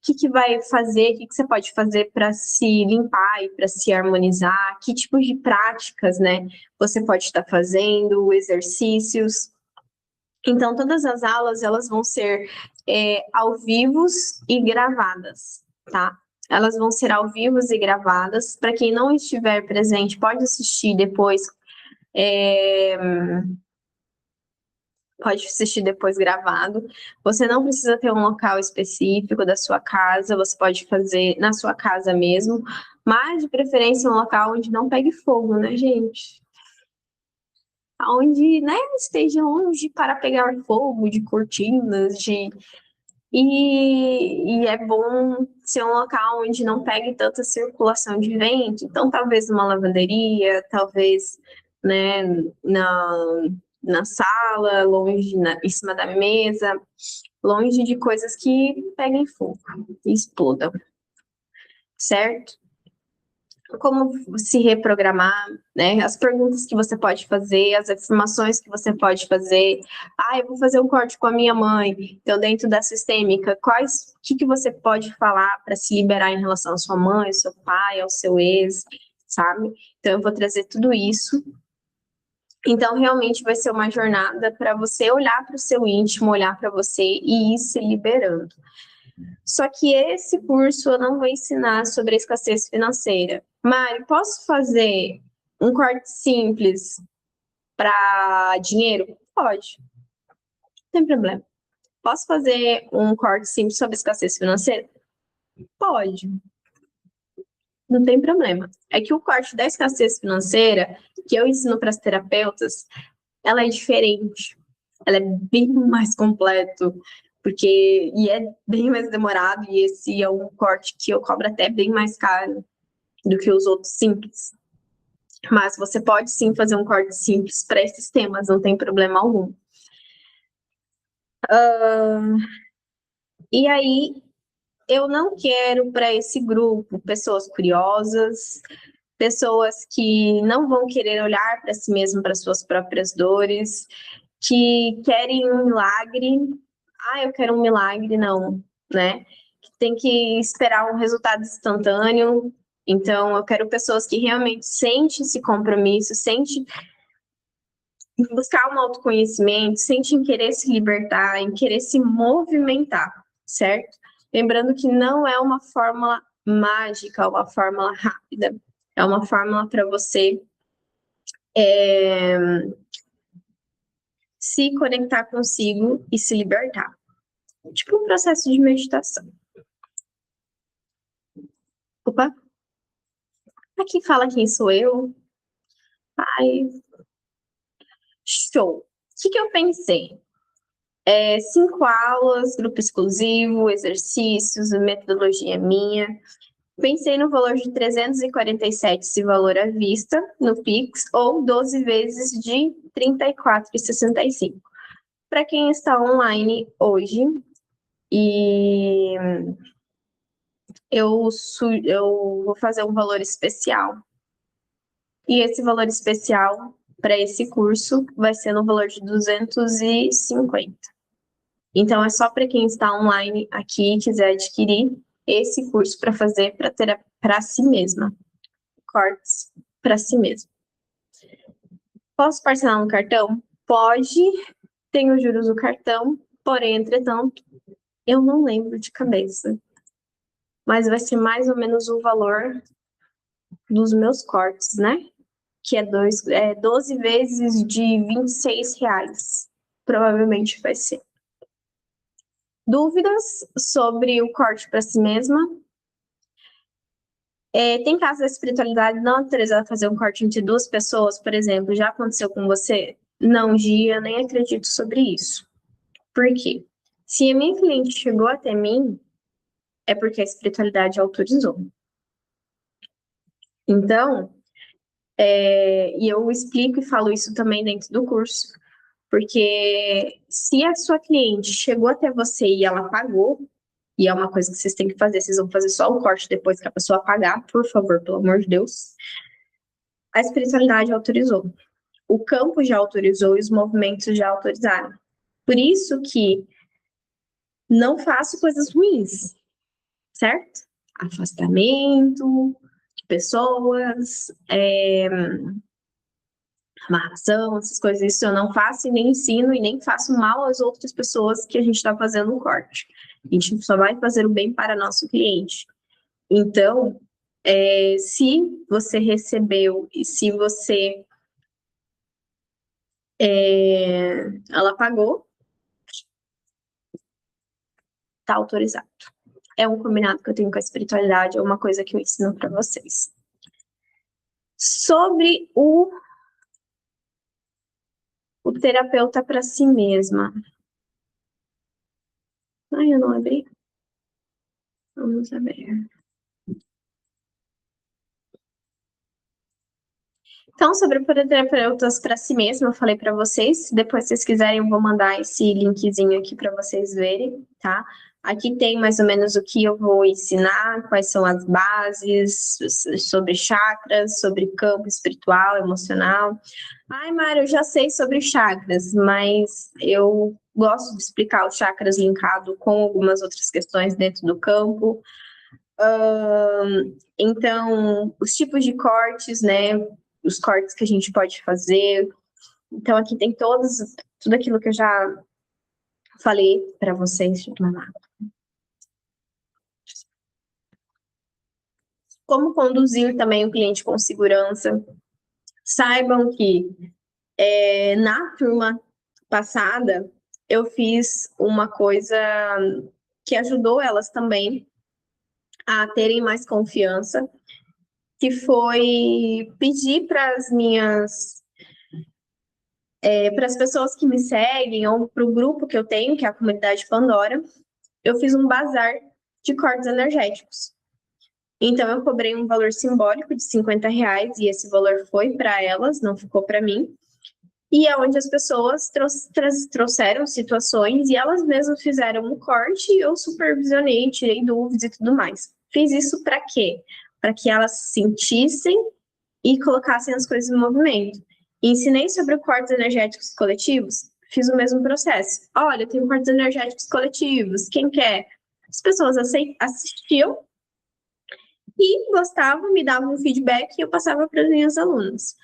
que vai fazer, o que você pode fazer para se limpar e para se harmonizar, que tipos de práticas, né, você pode estar fazendo, exercícios. Então, todas as aulas, elas vão ser ao vivo e gravadas, tá? Elas vão ser ao vivo e gravadas. Para quem não estiver presente, pode assistir depois, pode assistir depois gravado. Você não precisa ter um local específico da sua casa, você pode fazer na sua casa mesmo, mas de preferência um local onde não pegue fogo, né, gente? Onde, né, esteja longe para pegar fogo, de cortinas, e é bom ser um local onde não pegue tanta circulação de vento. Então, talvez numa lavanderia, talvez, né, na sala, longe, em cima da mesa, longe de coisas que peguem fogo e explodam, certo? Como se reprogramar, né? As perguntas que você pode fazer, as afirmações que você pode fazer. Ah, eu vou fazer um corte com a minha mãe. Então, dentro da sistêmica, o que você pode falar para se liberar em relação à sua mãe, ao seu pai, ao seu ex, sabe? Então, eu vou trazer tudo isso. Então, realmente vai ser uma jornada para você olhar para o seu íntimo, olhar para você e ir se liberando. Só que esse curso eu não vou ensinar sobre a escassez financeira. Mari, posso fazer um corte simples para dinheiro? Pode, não tem problema. Posso fazer um corte simples sobre escassez financeira? Pode, não tem problema. É que o corte da escassez financeira, que eu ensino para as terapeutas, ela é diferente. Ela é bem mais completo, e é bem mais demorado, e esse é um corte que eu cobro até bem mais caro do que os outros simples. Mas você pode sim fazer um corte simples para esses temas, não tem problema algum. E aí, eu não quero para esse grupo pessoas curiosas, pessoas que não vão querer olhar para si mesmo, para suas próprias dores, que querem um milagre. Ah, eu quero um milagre, não, né? Tem que esperar um resultado instantâneo. Então, eu quero pessoas que realmente sentem esse compromisso, sentem buscar um autoconhecimento, sentem querer se libertar, em querer se movimentar, certo? Lembrando que não é uma fórmula mágica, uma fórmula rápida. É uma fórmula para você se conectar consigo e se libertar. Tipo um processo de meditação. Opa! Aqui fala quem sou eu. Ai, show! O que eu pensei? 5 aulas, grupo exclusivo, exercícios, metodologia minha. Pensei no valor de 347 esse valor à vista, no Pix, ou 12 vezes de R$ 34,65. Para quem está online hoje, e eu vou fazer um valor especial. E esse valor especial para esse curso vai ser no valor de 250. Então, é só para quem está online aqui e quiser adquirir esse curso para fazer para si mesma. Cortes para si mesma. Posso parcelar no cartão? Pode. Tem os juros do cartão, porém, entretanto, eu não lembro de cabeça. Mas vai ser mais ou menos o valor dos meus cortes, né? Que é 12 vezes de R$ 26. Provavelmente vai ser. Dúvidas sobre o corte para si mesma? Tem casos da espiritualidade não autorizada a fazer um corte entre 2 pessoas, por exemplo, já aconteceu com você? Não, Gia, nem acredito sobre isso. Por quê? Se a minha cliente chegou até mim, é porque a espiritualidade autorizou. Então, e eu explico e falo isso também dentro do curso, porque se a sua cliente chegou até você e ela pagou, e é uma coisa que vocês têm que fazer, vocês vão fazer só o corte depois que a pessoa pagar, por favor, pelo amor de Deus, a espiritualidade autorizou. O campo já autorizou e os movimentos já autorizaram. Por isso que não faço coisas ruins, certo? Afastamento de pessoas, amarração, essas coisas, isso eu não faço e nem ensino e nem faço mal às outras pessoas que a gente está fazendo um corte. A gente só vai fazer o bem para nosso cliente. Então, se você recebeu e se você ela pagou, tá autorizado. É um combinado que eu tenho com a espiritualidade, é uma coisa que eu ensino para vocês. Sobre o terapeuta para si mesma. Ai, eu não abri. Vamos abrir. Então, sobre terapeutas para si mesma, eu falei para vocês. Se depois vocês quiserem, eu vou mandar esse linkzinho aqui para vocês verem, tá? Aqui tem mais ou menos o que eu vou ensinar, quais são as bases sobre chakras, sobre campo espiritual, emocional. Ai, Mário, eu já sei sobre chakras, mas eu gosto de explicar os chakras linkado com algumas outras questões dentro do campo. Então, os tipos de cortes, né? Os cortes que a gente pode fazer. Então, aqui tem tudo aquilo que eu já falei para vocês. Como conduzir também o cliente com segurança. Saibam que na turma passada, eu fiz uma coisa que ajudou elas também a terem mais confiança, que foi pedir para as pessoas que me seguem, ou para o grupo que eu tenho, que é a comunidade Pandora, eu fiz um bazar de cortes energéticos. Então, eu cobrei um valor simbólico de R$ 50, e esse valor foi para elas, não ficou para mim. E é onde as pessoas trouxeram situações e elas mesmas fizeram um corte e eu supervisionei, tirei dúvidas e tudo mais. Fiz isso para quê? Para que elas se sentissem e colocassem as coisas em movimento. Ensinei sobre cortes energéticos coletivos, fiz o mesmo processo. Olha, eu tenho cortes energéticos coletivos, quem quer? As pessoas assistiam e gostavam, me davam um feedback e eu passava para as minhas alunas.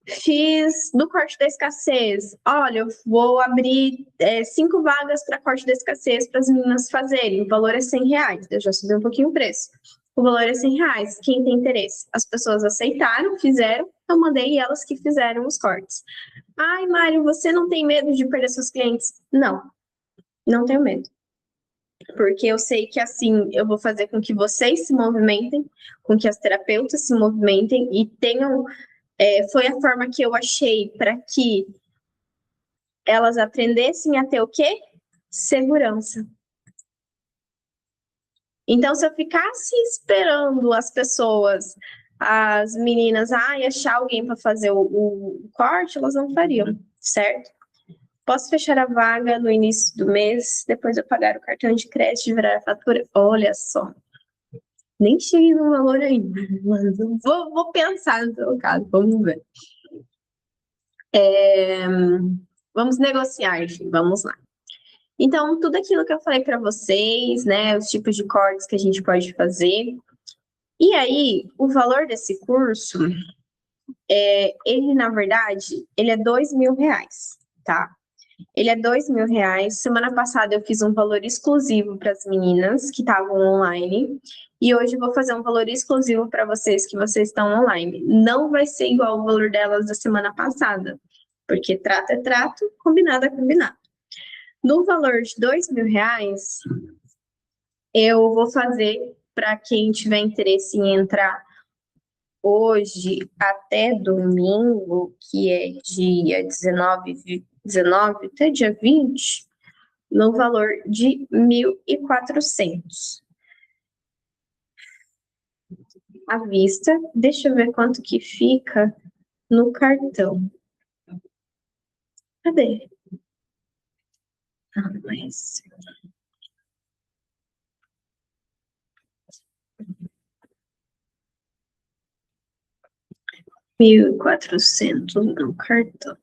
Fiz do corte da escassez. Olha, eu vou abrir 5 vagas para corte da escassez para as meninas fazerem. O valor é R$ 100. Eu já subi um pouquinho o preço. o valor é R$ 100. Quem tem interesse? As pessoas aceitaram, fizeram, eu mandei elas que fizeram os cortes. Ai, Mário, você não tem medo de perder seus clientes? Não, não tenho medo. Porque eu sei que assim eu vou fazer com que vocês se movimentem, com que as terapeutas se movimentem e tenham. Foi a forma que eu achei para que elas aprendessem a ter o quê? Segurança. Então, se eu ficasse esperando as pessoas, as meninas, achar alguém para fazer o corte, elas não fariam, certo? Posso fechar a vaga no início do mês, depois eu pagar o cartão de crédito e virar a fatura? Olha só, nem cheguei no valor ainda, mas vou pensar no seu caso, vamos ver. Vamos negociar, enfim, vamos lá. Então, tudo aquilo que eu falei para vocês, né, os tipos de cortes que a gente pode fazer. E aí, o valor desse curso, ele, na verdade, ele é R$ 2.000, tá? Ele é R$ 2.000. Semana passada eu fiz um valor exclusivo para as meninas que estavam online. E hoje eu vou fazer um valor exclusivo para vocês que vocês estão online. Não vai ser igual o valor delas da semana passada, porque trato é trato, combinado é combinado. No valor de R$ 2.000, eu vou fazer para quem tiver interesse em entrar hoje até domingo, que é dia 19 até dia 20, no valor de 1.400 à vista. Deixa eu ver quanto que fica no cartão. Cadê? Mas... R$ 1.400 no cartão.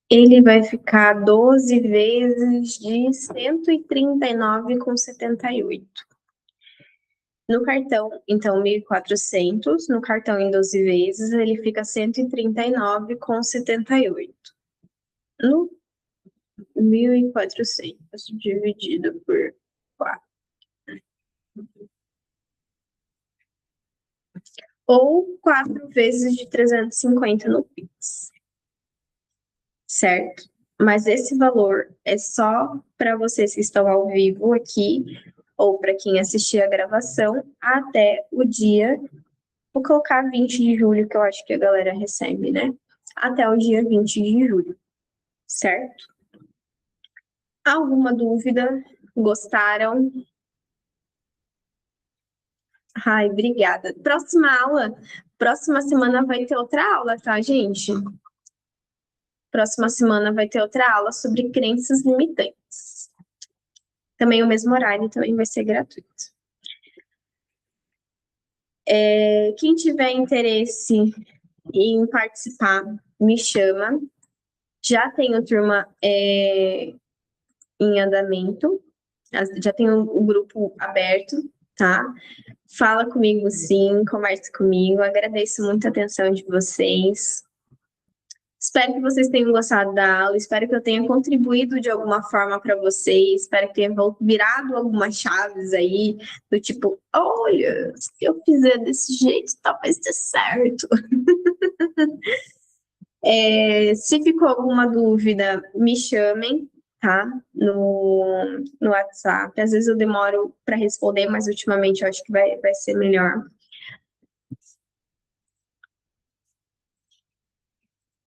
Ele vai ficar 12 vezes de R$ 139,78. No cartão, então, 1.400. No cartão em 12 vezes, ele fica R$ 139,78. No 1.400 dividido por 4. Ou 4 vezes de 350 no Pix. Certo? Mas esse valor é só para vocês que estão ao vivo aqui, ou para quem assistir a gravação, até o dia. Vou colocar 20 de julho, que eu acho que a galera recebe, né? Até o dia 20 de julho. Certo? Alguma dúvida? Gostaram? Ai, obrigada. Próxima semana vai ter outra aula, tá, gente? Próxima semana vai ter outra aula sobre crenças limitantes. Também o mesmo horário, também vai ser gratuito. Quem tiver interesse em participar, me chama. Já tenho turma em andamento, já tenho o grupo aberto, tá? Fala comigo sim, converse comigo. Agradeço muito a atenção de vocês. Espero que vocês tenham gostado da aula, espero que eu tenha contribuído de alguma forma para vocês, espero que tenha virado algumas chaves aí, do tipo, olha, se eu fizer desse jeito, talvez dê certo. Se ficou alguma dúvida, me chamem, tá? No WhatsApp. Às vezes eu demoro para responder, mas ultimamente eu acho que vai ser melhor.